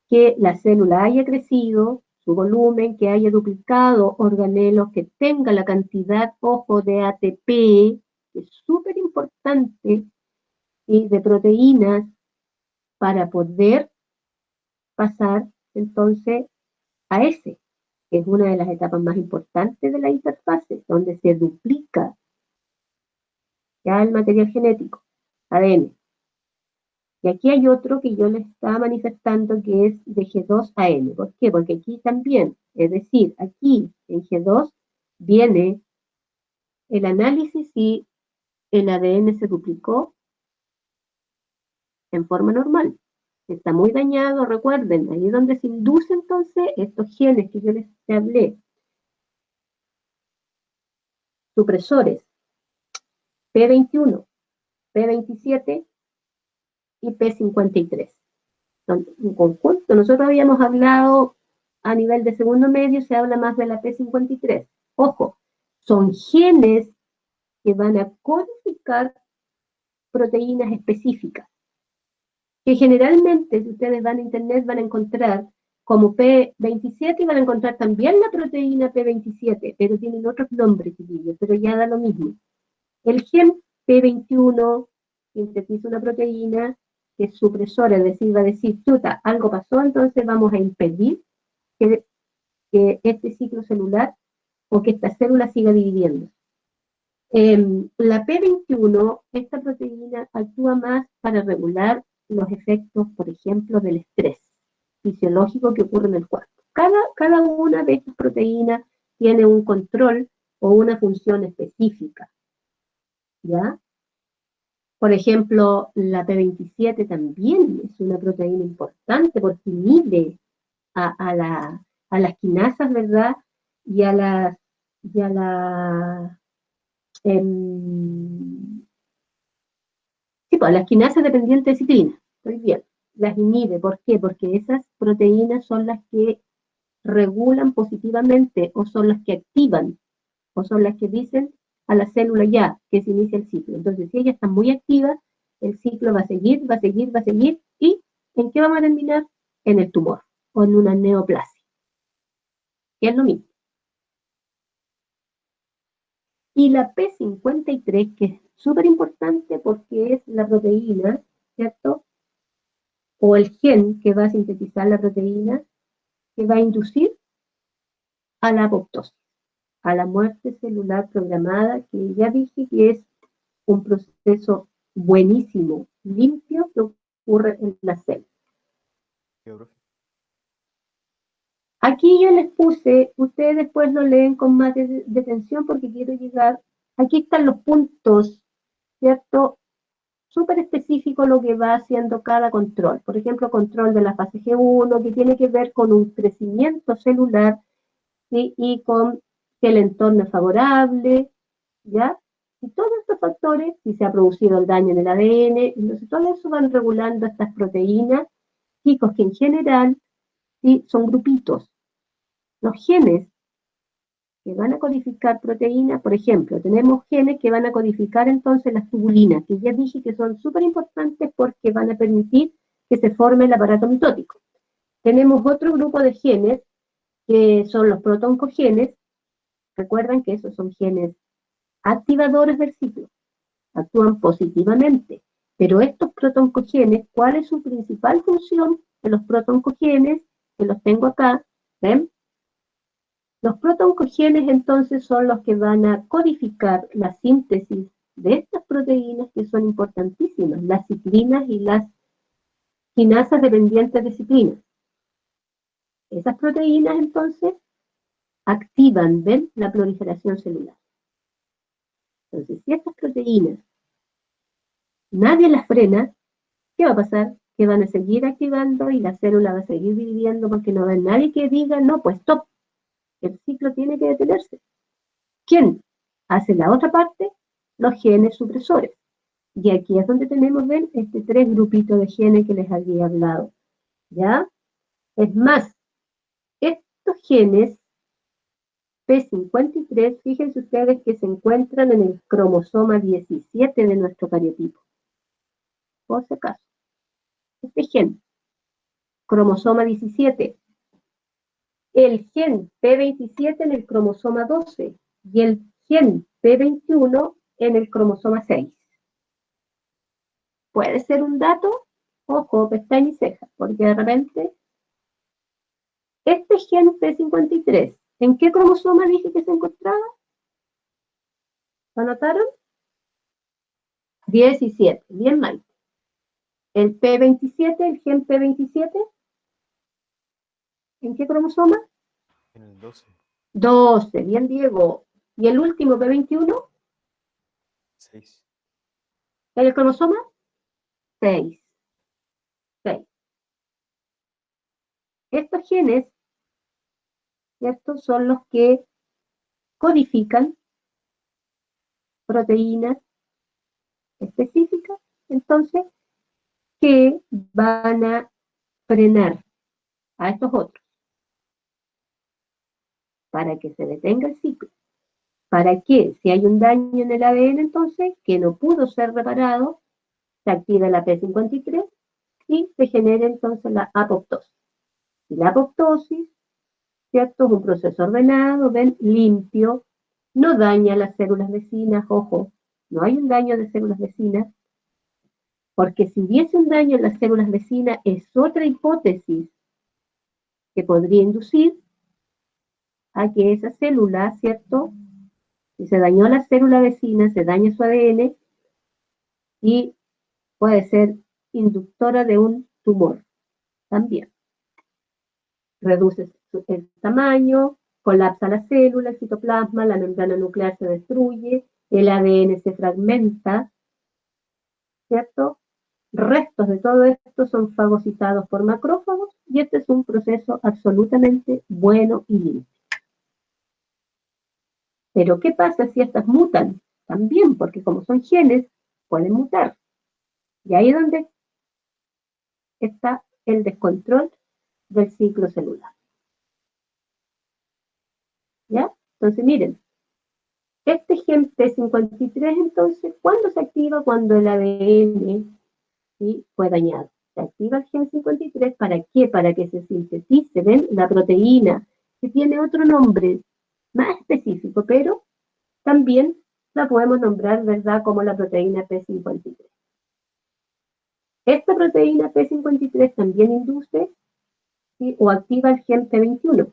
que la célula haya crecido, su volumen, que haya duplicado organelos, que tenga la cantidad, ojo, de ATP, que es súper importante, y de proteínas para poder pasar entonces a S, que es una de las etapas más importantes de la interfase, donde se duplica ya el material genético, ADN. Y aquí hay otro que yo les estaba manifestando que es de G2 a N. ¿Por qué? Porque aquí también, es decir, aquí en G2 viene el análisis si el ADN se duplicó en forma normal. Está muy dañado, recuerden, ahí es donde se induce entonces estos genes que yo les hablé, supresores, P21, P27 y P53. Son un conjunto. Nosotros habíamos hablado a nivel de segundo medio, se habla más de la P53. Ojo, son genes que van a codificar proteínas específicas, que generalmente, si ustedes van a internet, van a encontrar como P27 y van a encontrar también la proteína P27, pero tienen otros nombres, pero ya da lo mismo. El gen P21 sintetiza una proteína que es supresora, es decir, va a decir, chuta, algo pasó, entonces vamos a impedir que este ciclo celular o que esta célula siga dividiendo. La P21, esta proteína actúa más para regular los efectos, por ejemplo, del estrés fisiológico que ocurre en el cuerpo. Cada una de estas proteínas tiene un control o una función específica, ¿ya? Por ejemplo, la P27 también es una proteína importante porque inhibe a las quinasas, ¿verdad? Y a las sí, pues, a las quinasas dependientes de ciclina. Estoy bien. Las inhibe. ¿Por qué? Porque esas proteínas son las que regulan positivamente, o son las que activan, o son las que dicen a la célula ya que se inicia el ciclo. Entonces, si ellas están muy activas, el ciclo va a seguir, va a seguir, va a seguir, y ¿en qué vamos a terminar? En el tumor, o en una neoplasia, que es lo mismo. Y la P53, que es súper importante porque es la proteína, ¿cierto? O el gen que va a sintetizar la proteína, que va a inducir a la apoptosis, a la muerte celular programada, que ya dije que es un proceso buenísimo, limpio, que ocurre en la célula. Aquí yo les puse, ustedes después lo leen con más detención porque quiero llegar, aquí están los puntos, ¿cierto? Súper específico lo que va haciendo cada control. Por ejemplo, control de la fase G1, que tiene que ver con un crecimiento celular, ¿sí? Y con que el entorno es favorable, ¿ya? Y todos estos factores, si se ha producido el daño en el ADN, entonces todo eso van regulando estas proteínas, chicos, que en general ¿sí? Son grupitos. Los genes que van a codificar proteínas, por ejemplo, tenemos genes que van a codificar entonces las tubulinas, que ya dije que son súper importantes porque van a permitir que se forme el aparato mitótico. Tenemos otro grupo de genes que son los protoncogenes. Recuerden que esos son genes activadores del ciclo, actúan positivamente. Pero estos protoncogenes, ¿cuál es su principal función de los protoncogenes? Que los tengo acá, ¿ven? Los protoncogenes entonces son los que van a codificar la síntesis de estas proteínas que son importantísimas, las ciclinas y las quinasas dependientes de ciclinas. Esas proteínas entonces activan, ¿ven?, la proliferación celular. Entonces, si estas proteínas nadie las frena, ¿qué va a pasar? Que van a seguir activando y la célula va a seguir dividiendo porque no va a haber nadie que diga, no, pues stop, el ciclo tiene que detenerse. ¿Quién hace la otra parte? Los genes supresores. Y aquí es donde tenemos, ven, tres grupitos de genes que les había hablado. ¿Ya? Es más, estos genes P53, fíjense ustedes que se encuentran en el cromosoma 17 de nuestro cariotipo. Por si acaso. Este gen, cromosoma 17, el gen P27 en el cromosoma 12 y el gen P21 en el cromosoma 6. Puede ser un dato, ojo, pestaña y ceja, porque de repente este gen P53, ¿en qué cromosoma dije que se encontraba? ¿Lo anotaron? 17, bien mal. El P27, el gen P27, ¿en qué cromosoma? En el 12. 12, bien Diego. ¿Y el último P21? 6. ¿En el cromosoma? 6. 6. Estos genes, ¿cierto?, son los que codifican proteínas específicas, entonces, que van a frenar a estos otros para que se detenga el ciclo. ¿Para qué? Si hay un daño en el ADN, entonces, que no pudo ser reparado, se activa la P53 y se genera entonces la apoptosis. Y la apoptosis, ¿cierto?, es un proceso ordenado, ven, limpio, no daña las células vecinas, ojo, no hay un daño de células vecinas, porque si hubiese un daño en las células vecinas es otra hipótesis que podría inducir a que esa célula, ¿cierto?, si se dañó la célula vecina, se daña su ADN y puede ser inductora de un tumor también. Reduce el tamaño, colapsa la célula, el citoplasma, la membrana nuclear se destruye, el ADN se fragmenta, ¿cierto? Restos de todo esto son fagocitados por macrófagos y este es un proceso absolutamente bueno y limpio. Pero ¿qué pasa si estas mutan? También, porque como son genes, pueden mutar. Y ahí es donde está el descontrol del ciclo celular. ¿Ya? Entonces, miren, este gen P53, entonces, ¿cuándo se activa? Cuando el ADN, ¿sí?, fue dañado. Se activa el gen 53, ¿para qué? Para que se sintetice, ¿ven?, la proteína, que tiene otro nombre más específico, pero también la podemos nombrar, ¿verdad?, como la proteína P53. Esta proteína P53 también induce, ¿sí?, o activa el gen P21.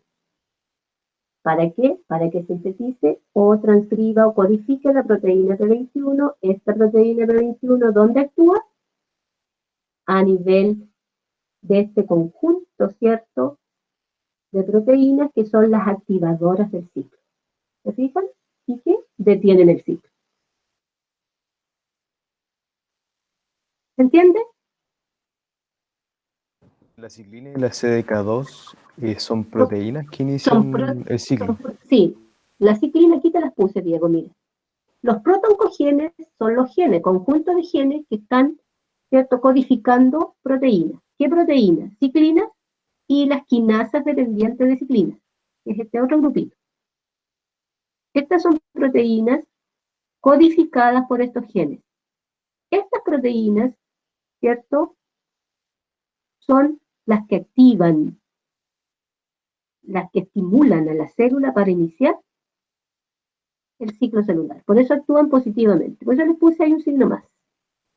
¿Para qué? Para que sintetice o transcriba o codifique la proteína P21. Esta proteína P21, ¿dónde actúa? A nivel de este conjunto, ¿cierto?, de proteínas que son las activadoras del ciclo. ¿Se fijan? Y que detienen el ciclo. ¿Se entiende? La ciclina y la CDK2 son proteínas que inician el ciclo. Sí, la ciclina aquí te las puse, Diego, mira. Los protoncogenes son los genes, conjuntos de genes que están, ¿cierto?, codificando proteínas. ¿Qué proteínas? Ciclinas y las quinasas dependientes de ciclina, que es este otro grupito. Estas son proteínas codificadas por estos genes. Estas proteínas, ¿cierto?, son las que activan, las que estimulan a la célula para iniciar el ciclo celular. Por eso actúan positivamente. Por eso les puse ahí un signo más.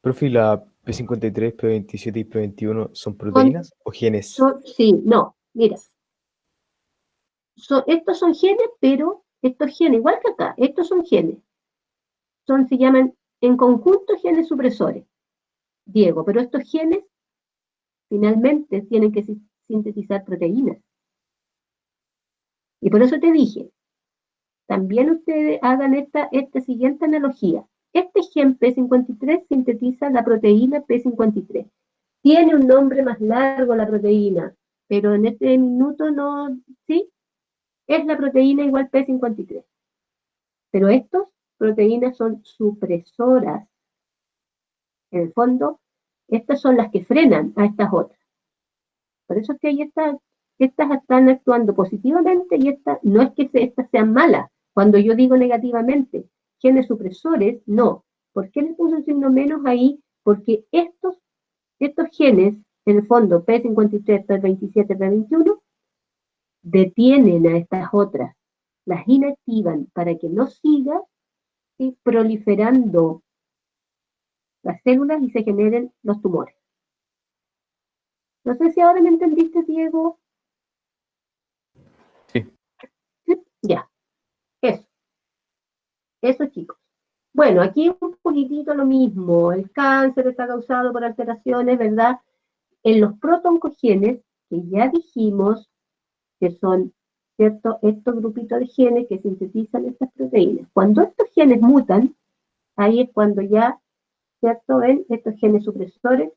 Profe, ¿y la P53, P27 y P21 son proteínas o genes? Sí, no, mira. Estos son genes, pero estos genes, igual que acá, estos son genes. Se llaman en conjunto genes supresores, Diego, pero estos genes finalmente tienen que sintetizar proteínas. Y por eso te dije, también ustedes hagan esta siguiente analogía. Este gen P53 sintetiza la proteína P53. Tiene un nombre más largo la proteína, pero en este minuto no, ¿sí? Es la proteína igual P53. Pero estas proteínas son supresoras. En el fondo, estas son las que frenan a estas otras. Por eso es que ahí estas están actuando positivamente y estas no es que estas sean malas. Cuando yo digo negativamente, genes supresores, no. ¿Por qué le puse un signo menos ahí? Porque estos genes, en el fondo, P53, P27, P21, detienen a estas otras, las inactivan para que no siga proliferando las células y se generen los tumores. No sé si ahora me entendiste, Diego. Sí. ¿Sí? Ya, eso chicos. Bueno, aquí un poquitito lo mismo, el cáncer está causado por alteraciones, ¿verdad? En los protooncogenes, que ya dijimos que son, ¿cierto?, estos grupitos de genes que sintetizan estas proteínas. Cuando estos genes mutan, ahí es cuando ya, ¿cierto?, ven, estos genes supresores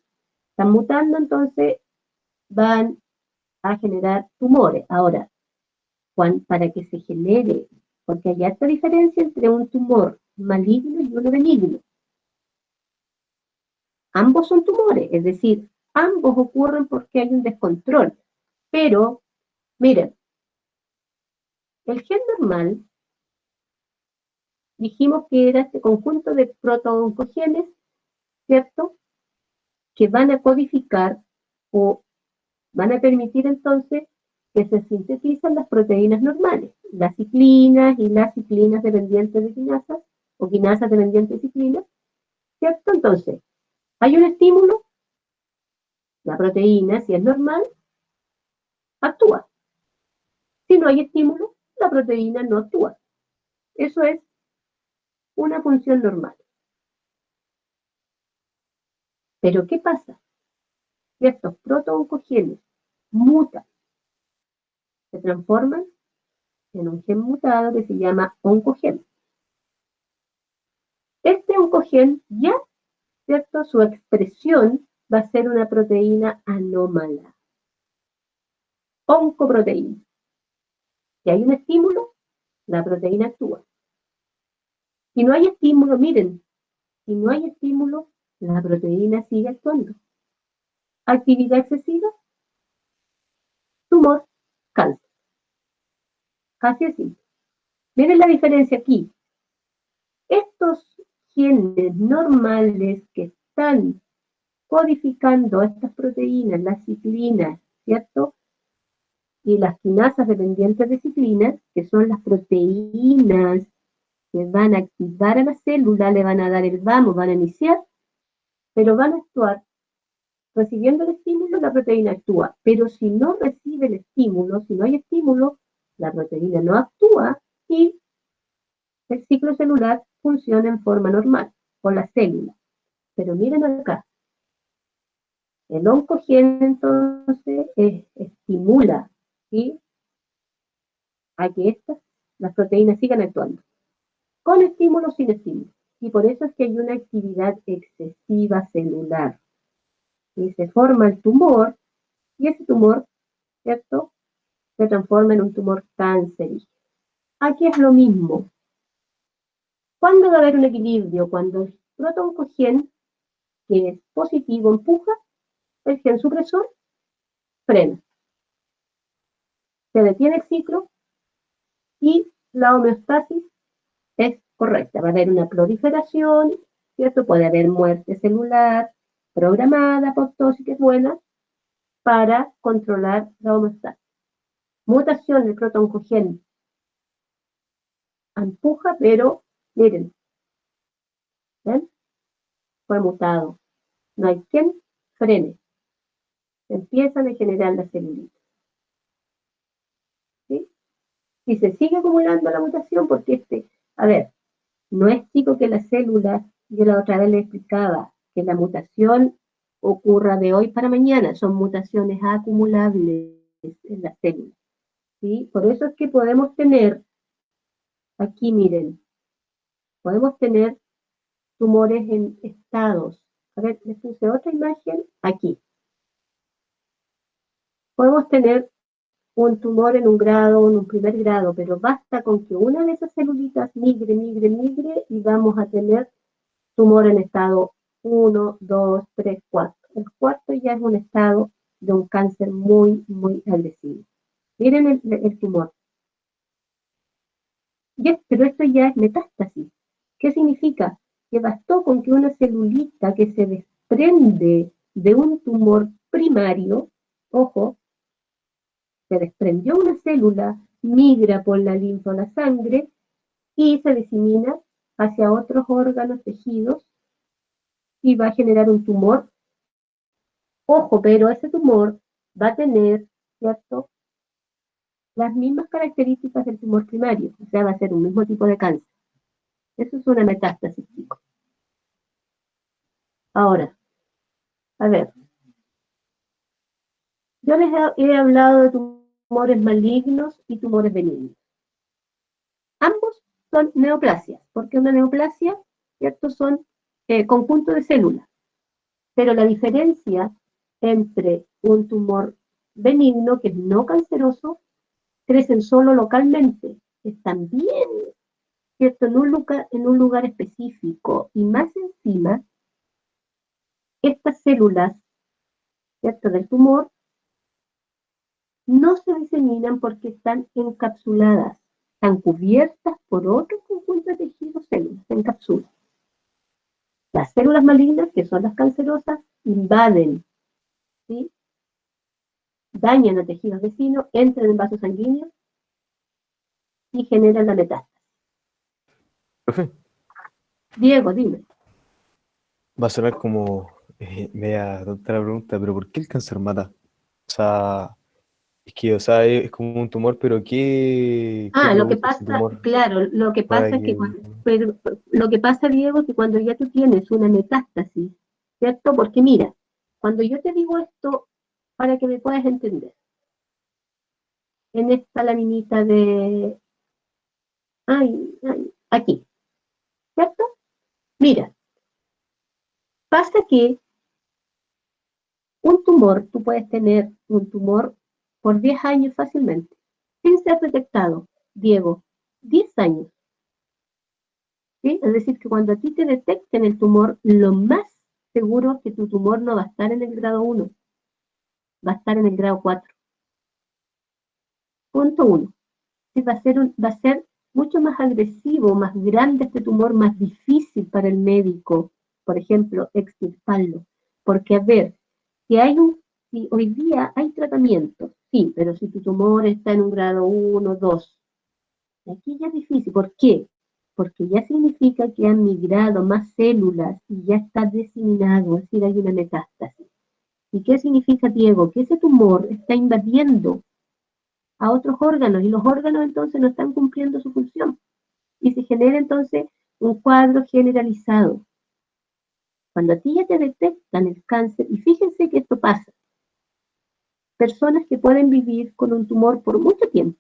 están mutando, entonces van a generar tumores. Ahora, para que se genere, porque hay esta diferencia entre un tumor maligno y uno benigno. Ambos son tumores, es decir, ambos ocurren porque hay un descontrol. Pero, miren, el gen normal, dijimos que era este conjunto de protooncogenes, ¿cierto?, que van a codificar o van a permitir entonces que se sintetizan las proteínas normales, las ciclinas y las ciclinas dependientes de quinasas, o quinasas dependientes de ciclinas, ¿cierto? Entonces, hay un estímulo, la proteína, si es normal, actúa. Si no hay estímulo, la proteína no actúa. Eso es una función normal. Pero, ¿qué pasa? Si estos protooncogenes mutan, se transforman en un gen mutado que se llama oncogen. Este oncogen ya, ¿cierto?, su expresión va a ser una proteína anómala. Oncoproteína. Si hay un estímulo, la proteína actúa. Si no hay estímulo, miren, si no hay estímulo, la proteína sigue actuando. Actividad excesiva, tumor, cáncer. Casi así. Miren la diferencia aquí. Estos genes normales que están codificando estas proteínas, las ciclinas, ¿cierto?, y las quinasas dependientes de ciclinas, que son las proteínas que van a activar a la célula, le van a dar el vamos, van a iniciar, pero van a actuar. Recibiendo el estímulo, la proteína actúa, pero si no recibe el estímulo, si no hay estímulo, la proteína no actúa y el ciclo celular funciona en forma normal, con la célula. Pero miren acá, el oncogen entonces estimula, ¿sí?, a que las proteínas sigan actuando, con estímulo o sin estímulo. Y por eso es que hay una actividad excesiva celular. Y se forma el tumor, y ese tumor, ¿cierto?, se transforma en un tumor cancerígeno. Aquí es lo mismo. ¿Cuándo va a haber un equilibrio? Cuando el protooncogen, que es positivo, empuja, el gen supresor frena. se detiene el ciclo y la homeostasis es correcta. Va a haber una proliferación, ¿cierto? Puede haber muerte celular programada, apoptosis, que es buena, para controlar la homeostasis. Mutación del protooncogen empuja, pero miren, ¿ven? Fue mutado. No hay quien frene. Empiezan a generar la celulita. ¿Sí? Y se sigue acumulando la mutación porque a ver, no es chico que las células, yo la otra vez le explicaba, que la mutación ocurra de hoy para mañana, son mutaciones acumulables en las células. ¿Sí? Por eso es que podemos tener, aquí miren, podemos tener tumores en estados. A ver, les puse otra imagen aquí. Podemos tener un tumor en un grado, en un primer grado, pero basta con que una de esas celulitas migre y vamos a tener tumor en estado 1, 2, 3, 4. El cuarto ya es un estado de un cáncer muy, muy agresivo. Miren el tumor. Pero esto ya es metástasis. ¿Qué significa? Que bastó con que una celulita que se desprende de un tumor primario, ojo, se desprendió una célula, migra por la linfa o la sangre y se disemina hacia otros órganos, tejidos, y va a generar un tumor. Ojo, pero ese tumor va a tener, ¿cierto?, las mismas características del tumor primario, o sea, va a ser un mismo tipo de cáncer. Eso es una metástasis, chicos. Ahora, a ver, yo les he hablado de tumores malignos y tumores benignos. Ambos son neoplasias, porque una neoplasia, ¿cierto?, son conjuntos de células. Pero la diferencia entre un tumor benigno, que es no canceroso, crecen solo localmente, están bien, ¿cierto?, en un lugar específico, y más encima, estas células, ¿cierto?, del tumor, no se diseminan porque están encapsuladas, están cubiertas por otro conjunto de tejidos, células, se encapsulan. Las células malignas, que son las cancerosas, invaden, ¿sí?, dañan a tejidos vecinos, entran en vasos sanguíneos y generan la metástasis. Profe, Diego, dime. va a sonar como media tonta la pregunta, pero ¿por qué el cáncer mata? O sea, es que, o sea, es como un tumor, pero ¿qué Lo que produce ese pasa, tumor claro, lo que para pasa es que que... lo que pasa, Diego, es que cuando ya tú tienes una metástasis, ¿cierto? Porque mira, cuando yo te digo esto, para que me puedas entender, en esta laminita de, aquí, ¿cierto? Mira, pasa que un tumor, tú puedes tener un tumor por 10 años fácilmente, sin ser detectado, Diego, 10 años. ¿Sí? Es decir, que cuando a ti te detecten el tumor, lo más seguro es que tu tumor no va a estar en el grado 1, va a estar en el grado 4. Punto 1. Sí, va a ser mucho más agresivo, más grande este tumor, más difícil para el médico, por ejemplo, extirparlo. Porque, a ver, si hoy día hay tratamiento, sí, pero si tu tumor está en un grado 1, 2, aquí ya es difícil. ¿Por qué? Porque ya significa que han migrado más células y ya está diseminado, es decir, hay una metástasis. ¿Y qué significa, Diego? Que ese tumor está invadiendo a otros órganos y los órganos entonces no están cumpliendo su función. Y se genera entonces un cuadro generalizado. Cuando a ti ya te detectan el cáncer, y fíjense que esto pasa, personas que pueden vivir con un tumor por mucho tiempo,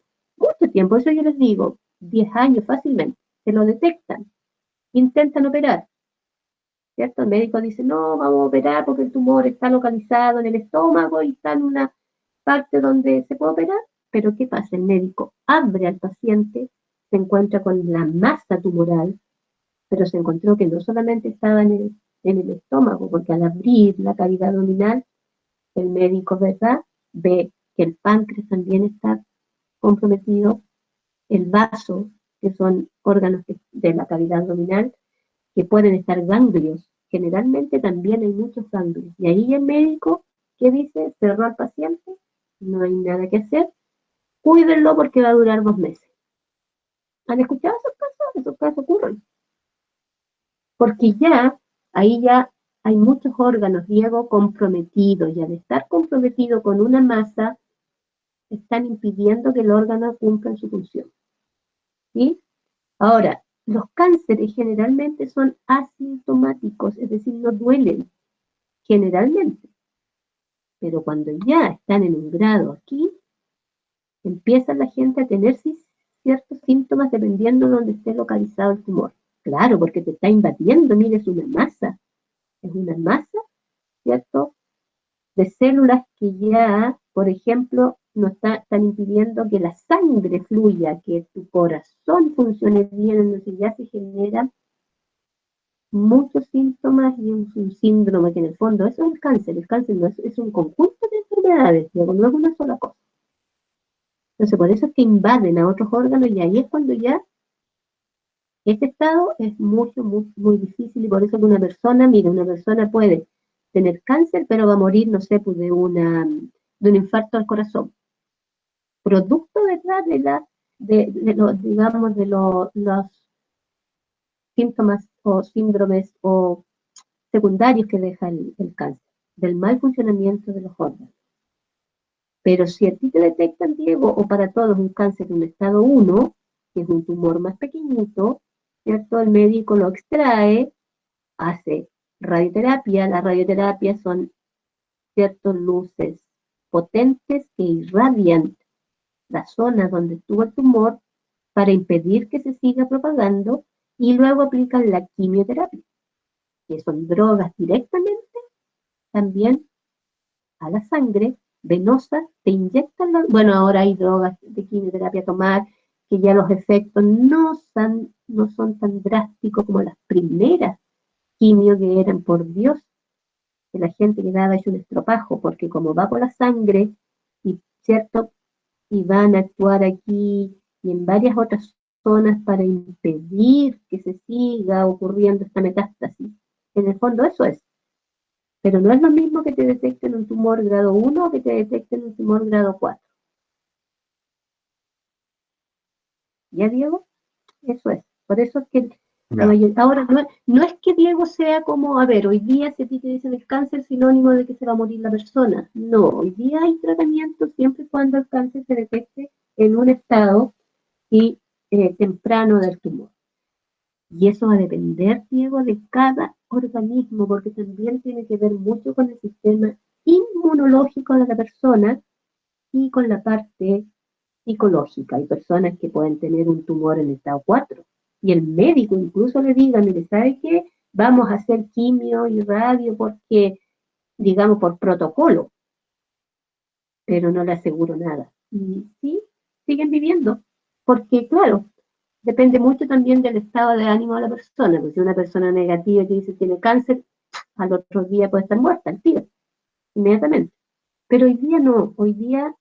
eso yo les digo, 10 años fácilmente, se lo detectan, intentan operar, ¿cierto? El médico dice, no, vamos a operar porque el tumor está localizado en el estómago y está en una parte donde se puede operar, pero ¿qué pasa? El médico abre al paciente, se encuentra con la masa tumoral, pero se encontró que no solamente estaba en el estómago, porque al abrir la cavidad abdominal, el médico, ¿verdad?, ve que el páncreas también está comprometido, el vaso, que son órganos de la cavidad abdominal, que pueden estar ganglios. Generalmente también hay muchos ganglios. Y ahí el médico, ¿qué dice? Cerró al paciente, no hay nada que hacer, cuídenlo porque va a durar 2 meses. ¿Han escuchado esos casos? Esos casos ocurren. Porque ahí ya hay muchos órganos, Diego, comprometidos, y al estar comprometido con una masa, están impidiendo que el órgano cumpla su función. ¿Sí? Ahora, los cánceres generalmente son asintomáticos, es decir, no duelen, generalmente. Pero cuando ya están en un grado aquí, empieza la gente a tener ciertos síntomas dependiendo de dónde esté localizado el tumor. Claro, porque te está invadiendo, mire, es una masa, ¿cierto? De células que ya, por ejemplo, no están impidiendo que la sangre fluya, que tu corazón funcione bien, entonces ya se generan muchos síntomas y un síndrome que en el fondo eso es el cáncer no es un conjunto de enfermedades, no es una sola cosa. Entonces por eso es que invaden a otros órganos y ahí es cuando ya este estado es mucho, muy, muy difícil y por eso que una persona puede tener cáncer pero va a morir, no sé, pues de un infarto al corazón. Producto, ¿verdad? Digamos, de los síntomas o síndromes o secundarios que deja el cáncer, del mal funcionamiento de los órganos. Pero si a ti te detectan, Diego, o para todos un cáncer en estado 1, que es un tumor más pequeñito, ¿cierto? El médico lo extrae, hace radioterapia. La radioterapia son, ciertas luces potentes que irradian la zona donde estuvo el tumor para impedir que se siga propagando y luego aplican la quimioterapia, que son drogas directamente también a la sangre venosa, te inyectan bueno, ahora hay drogas de quimioterapia a tomar, que ya los efectos no son tan drásticos como las primeras quimio que eran, por Dios, que la gente quedaba hecho un estropajo, porque como va por la sangre, y cierto, y van a actuar aquí y en varias otras zonas para impedir que se siga ocurriendo esta metástasis. En el fondo eso es. Pero no es lo mismo que te detecten un tumor grado 1 o que te detecten un tumor grado 4. ¿Ya, Diego? Eso es. Por eso es que la mayoría... Ahora, no es que Diego sea como, a ver, hoy día si a ti te dicen el cáncer, sinónimo de que se va a morir la persona. No, hoy día hay tratamiento siempre y cuando el cáncer se detecte en un estado temprano del tumor. Y eso va a depender, Diego, de cada organismo, porque también tiene que ver mucho con el sistema inmunológico de la persona y con la parte psicológica. Hay personas que pueden tener un tumor en estado 4 y el médico incluso le diga, mire, ¿sabe qué? Vamos a hacer quimio y radio porque, digamos, por protocolo, pero no le aseguro nada. Y sí, siguen viviendo, porque claro, depende mucho también del estado de ánimo de la persona, porque si una persona negativa que dice tiene cáncer, al otro día puede estar muerta, al tiro, inmediatamente. Pero hoy día no, hoy día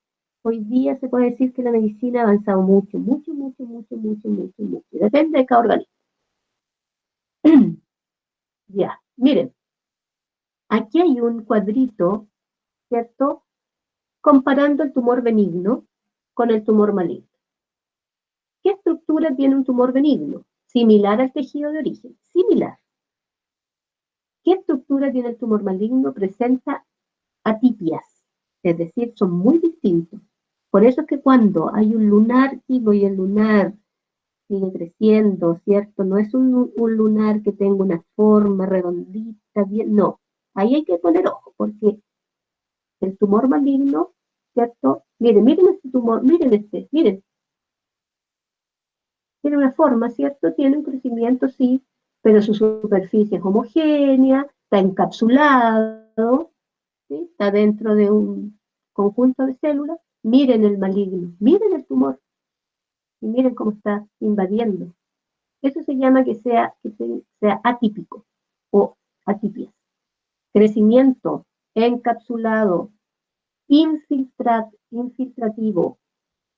se puede decir que la medicina ha avanzado mucho, mucho, mucho, mucho, mucho, mucho, mucho. Depende de cada organismo. Ya, miren, aquí hay un cuadrito, ¿cierto? Comparando el tumor benigno con el tumor maligno. ¿Qué estructura tiene un tumor benigno? Similar al tejido de origen, similar. ¿Qué estructura tiene el tumor maligno? Presenta atipias, es decir, son muy distintos. Por eso es que cuando hay un lunar activo y el lunar sigue creciendo, ¿cierto? No es un lunar que tenga una forma redondita, bien, no. Ahí hay que poner ojo, porque el tumor maligno, ¿cierto? Miren este tumor, miren, tiene una forma, ¿cierto? Tiene un crecimiento, sí, pero su superficie es homogénea, está encapsulado, ¿sí? Está dentro de un conjunto de células. Miren el maligno, miren el tumor, y miren cómo está invadiendo. Eso se llama que sea atípico o atipias. Crecimiento encapsulado, infiltrativo,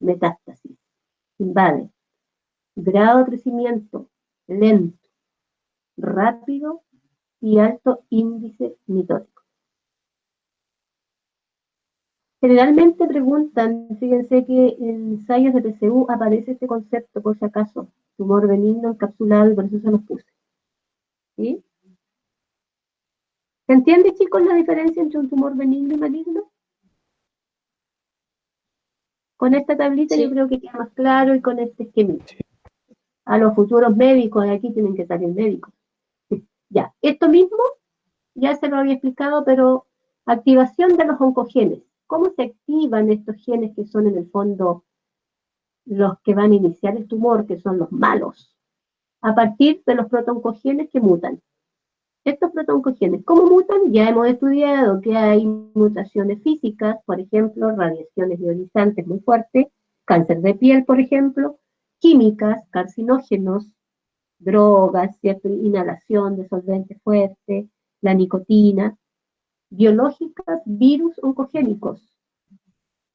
metástasis, invade, grado de crecimiento, lento, rápido y alto índice mitótico. Generalmente preguntan, fíjense que en ensayos de PSU aparece este concepto, por si acaso, tumor benigno encapsulado, y por eso se los puse. ¿Sí? ¿Se entiende, chicos, la diferencia entre un tumor benigno y maligno? Con esta tablita Sí. yo creo que queda más claro, y con este esquemita. A los futuros médicos, de aquí tienen que salir médicos. Ya, esto mismo ya se lo había explicado, pero activación de los oncogenes. ¿Cómo se activan estos genes que son en el fondo los que van a iniciar el tumor, que son los malos? A partir de los protooncogenes que mutan. Estos protooncogenes, ¿cómo mutan? Ya hemos estudiado que hay mutaciones físicas, por ejemplo, radiaciones ionizantes muy fuertes, cáncer de piel, por ejemplo, químicas, carcinógenos, drogas, ¿cierto? Inhalación de solventes fuertes, la nicotina, biológicas, virus oncogénicos,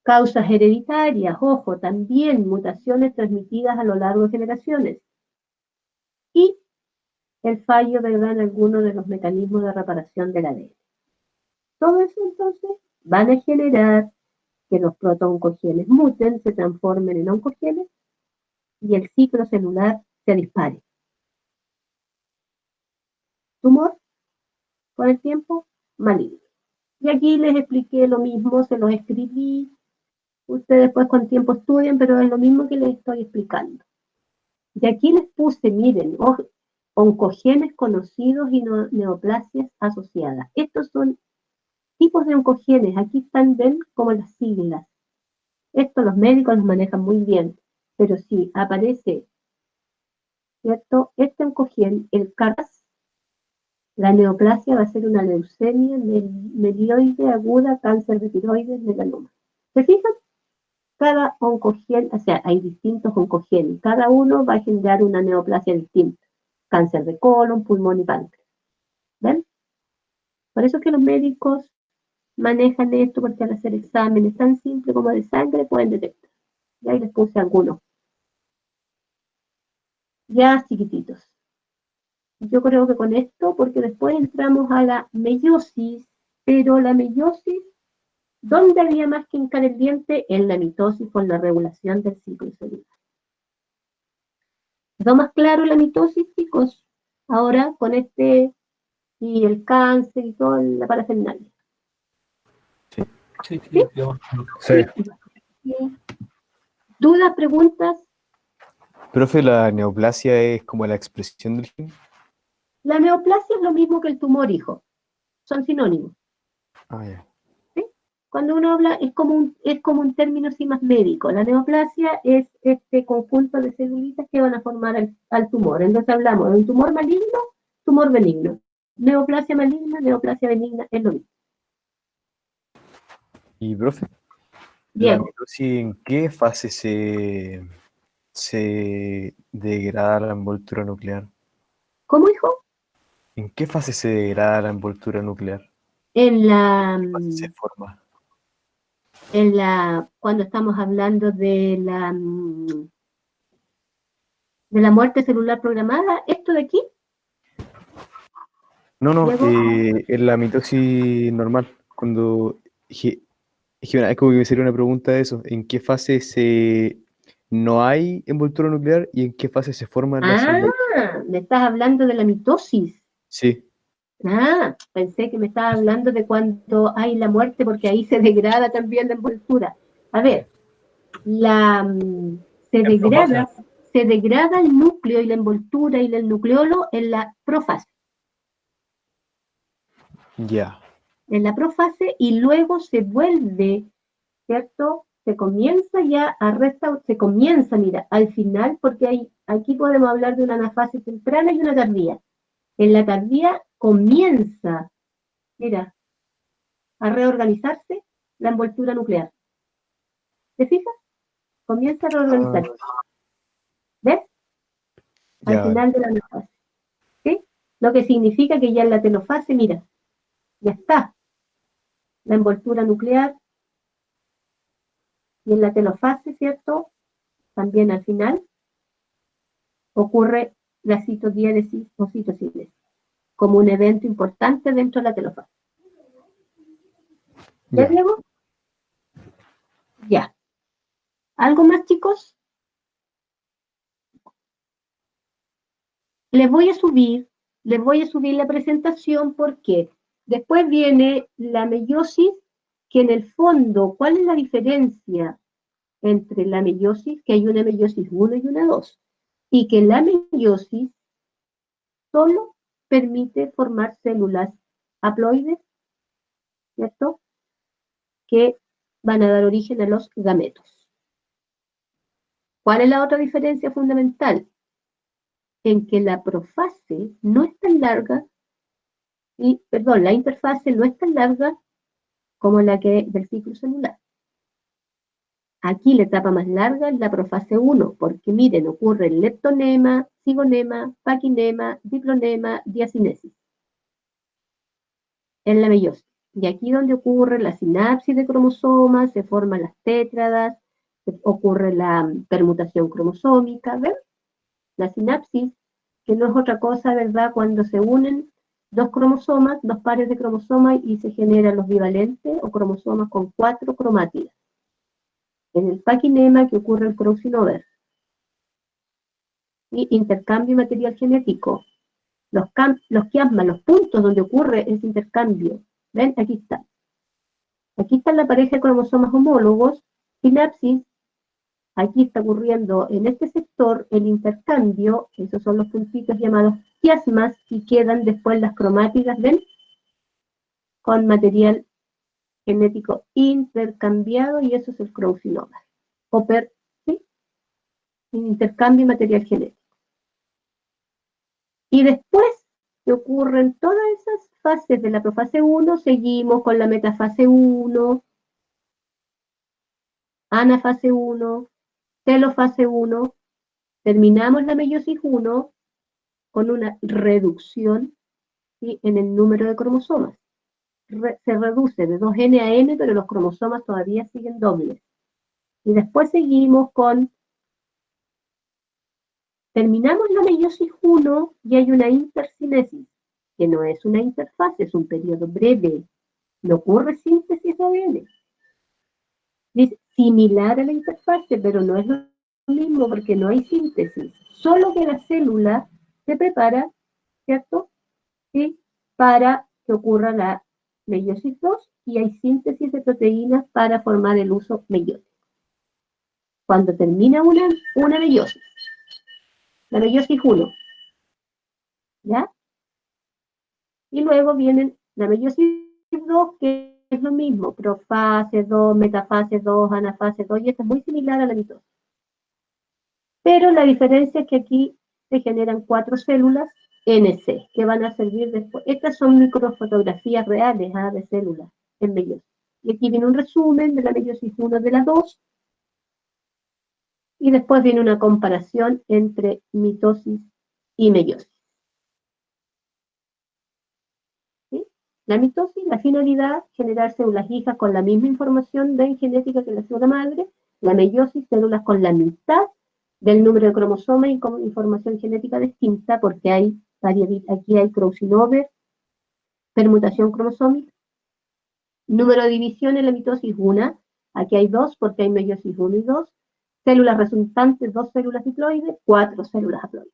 causas hereditarias, ojo, también mutaciones transmitidas a lo largo de generaciones, y el fallo, ¿verdad?, en algunos de los mecanismos de reparación del ADN. Todo eso, entonces, van a generar que los protooncogenes muten, se transformen en oncogenes, y el ciclo celular se dispare. Tumor, con el tiempo, maligno. Y aquí les expliqué lo mismo, se los escribí. Ustedes después con tiempo estudian, pero es lo mismo que les estoy explicando. Y aquí les puse, miren, oncogenes conocidos y neoplasias asociadas. Estos son tipos de oncogenes. Aquí están, ven, como las siglas. Esto los médicos los manejan muy bien. Pero si aparece, ¿cierto?, este oncogen, el CARAS, la neoplasia va a ser una leucemia mieloide aguda, cáncer de tiroides, melanoma. ¿Se fijan? Cada oncogen, o sea, hay distintos oncogenes, cada uno va a generar una neoplasia distinta. Cáncer de colon, pulmón y páncreas. ¿Ven? Por eso es que los médicos manejan esto, porque al hacer exámenes tan simples como de sangre pueden detectar. Y ahí les puse algunos. Ya chiquititos. Yo creo que con esto, porque después entramos a la meiosis, pero la meiosis, ¿dónde había más que hincar el diente? En la mitosis, con la regulación del ciclo celular. ¿Quedó más claro la mitosis, chicos? Ahora, con este, y el cáncer y toda la parafernalia. Sí, ¿Sí? digamos. Sí. ¿Dudas, preguntas? Profe, ¿la neoplasia es como la expresión del gen? La neoplasia es lo mismo que el tumor, hijo. Son sinónimos. Ah, ya. ¿Sí? Cuando uno habla, es como un término así más médico. La neoplasia es este conjunto de celulitas que van a formar al tumor. Entonces hablamos de un tumor maligno, tumor benigno. Neoplasia maligna, neoplasia benigna, es lo mismo. Y, profe, ¿la Diego, mitosis en qué fase se degrada la envoltura nuclear? ¿cómo, hijo? ¿En qué fase se degrada la envoltura nuclear? En la, ¿Qué fase se forma? cuando estamos hablando de la muerte celular programada, esto de aquí, No, Diego, en la mitosis normal. Cuando es que una vez como que me hicieron una pregunta de eso, ¿en qué fase no hay envoltura nuclear y en qué fase se forman las células? me estás hablando de la mitosis. Sí, Pensé que me estabas hablando de cuando hay la muerte, porque ahí se degrada también la envoltura. A ver, se En degrada, profase. se degrada el núcleo y la envoltura y el nucleolo en la profase. ya. En la profase, y luego se vuelve, ¿cierto? Se comienza ya a restaurar, se comienza, mira, al final, porque aquí podemos hablar de una anafase temprana y una tardía. En la tardía comienza, mira, a reorganizarse la envoltura nuclear. ¿Te fijas? Comienza a Ah, reorganizarse. ¿Ves? Al ya. final de la anafase. ¿Sí? Lo que significa que ya en la telofase, mira, ya está. La envoltura nuclear Y en la telofase, ¿cierto? También al final ocurre la citodiéresis o citocinesis, como un evento importante dentro de la telofase. ¿Ya, Ya. Diego? Ya. ¿Algo más, chicos? Les voy a subir la presentación porque después viene la meiosis, que en el fondo, ¿cuál es la diferencia entre la meiosis? Que hay una meiosis 1 y una 2. Y que la meiosis solo permite formar células haploides, ¿cierto? Que van a dar origen a los gametos. ¿Cuál es la otra diferencia fundamental? En que la profase no es tan larga, la interfase no es tan larga como la que del ciclo celular. Aquí la etapa más larga es la profase 1, porque miren, ocurre el leptonema, cigonema, paquinema, diplonema, diacinesis. En la meiosis. Y aquí donde ocurre la sinapsis de cromosomas, se forman las tétradas, ocurre la permutación cromosómica, ¿ven? La sinapsis, que no es otra cosa, ¿verdad? Cuando se unen dos cromosomas, dos pares de cromosomas y se generan los bivalentes o cromosomas con 4 cromátidas. En el paquinema que ocurre el crossing-over. Y intercambio de material genético. Los quiasmas, los puntos donde ocurre ese intercambio. ¿Ven? Aquí está. Aquí está la pareja de cromosomas homólogos, sinapsis. Aquí está ocurriendo en este sector el intercambio, esos son los puntitos llamados quiasmas, y quedan después las cromátidas, ¿ven? Con material genético intercambiado, y eso es el crossing over. ¿Sí? Intercambio de material genético. Y después que ocurren todas esas fases de la profase 1, seguimos con la metafase 1, anafase 1, telofase 1, terminamos la meiosis 1 con una reducción, ¿sí?, en el número de cromosomas. Se reduce de 2N a N, pero los cromosomas todavía siguen dobles. Y después seguimos con, terminamos la meiosis 1 y hay una intercinesis, que no es una interfase, es un periodo breve. No ocurre síntesis de ADN. Es similar a la interfase, pero no es lo mismo porque no hay síntesis. Solo que la célula se prepara, ¿cierto? ¿Sí? Para que ocurra la meiosis 2 y hay síntesis de proteínas para formar el uso meiótico. Cuando termina una meiosis, la meiosis 1, ¿ya? Y luego viene la meiosis 2, que es lo mismo, profase 2, metafase 2, anafase 2, y esto es muy similar a la mitosis. Pero la diferencia es que aquí se generan 4 células NC, que van a servir después. Estas son microfotografías reales de células en meiosis. Y aquí viene un resumen de la meiosis 1 de la 2, y después viene una comparación entre mitosis y meiosis. ¿Sí? La mitosis, la finalidad, generar células hijas con la misma información de genética que la célula madre. La meiosis, células con la mitad del número de cromosomas y con información genética distinta, porque aquí hay crossing over, permutación cromosómica. Número de división en la mitosis 1, aquí hay 2 porque hay meiosis 1 y 2. Células resultantes, 2 células diploides, 4 células haploides.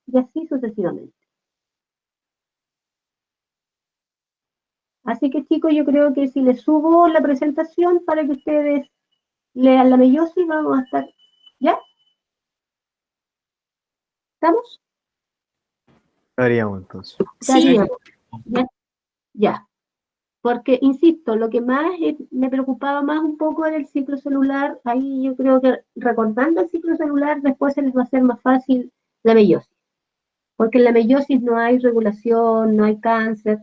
Y así sucesivamente. Así que, chicos, yo creo que si les subo la presentación para que ustedes lean la meiosis, vamos a estar... ¿Ya? ¿Estamos? Haríamos entonces. Sí, Ya. Porque, insisto, lo que más me preocupaba más un poco era el ciclo celular. Ahí yo creo que recordando el ciclo celular, después se les va a hacer más fácil la meiosis. Porque en la meiosis no hay regulación, no hay cáncer.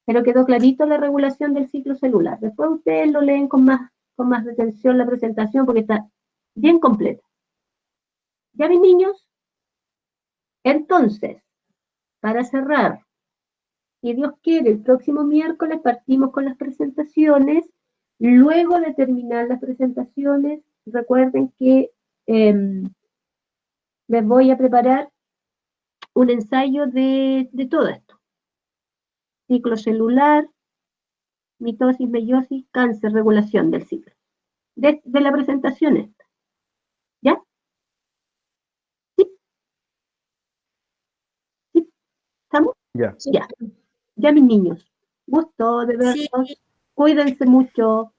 Pero quedó clarito la regulación del ciclo celular. Después ustedes lo leen con más detención la presentación porque está bien completa. ¿Ya, mis niños? Entonces, para cerrar, si Dios quiere, el próximo miércoles partimos con las presentaciones Luego de terminar las presentaciones, recuerden que les voy a preparar un ensayo de todo esto. Ciclo celular, mitosis, meiosis, cáncer, regulación del ciclo. De la presentación esta. ¿Ya? ¿Sí? ¿Sí? ¿Estamos? Ya. Ya. Ya, mis niños. Gusto de verlos. Sí. Cuídense mucho.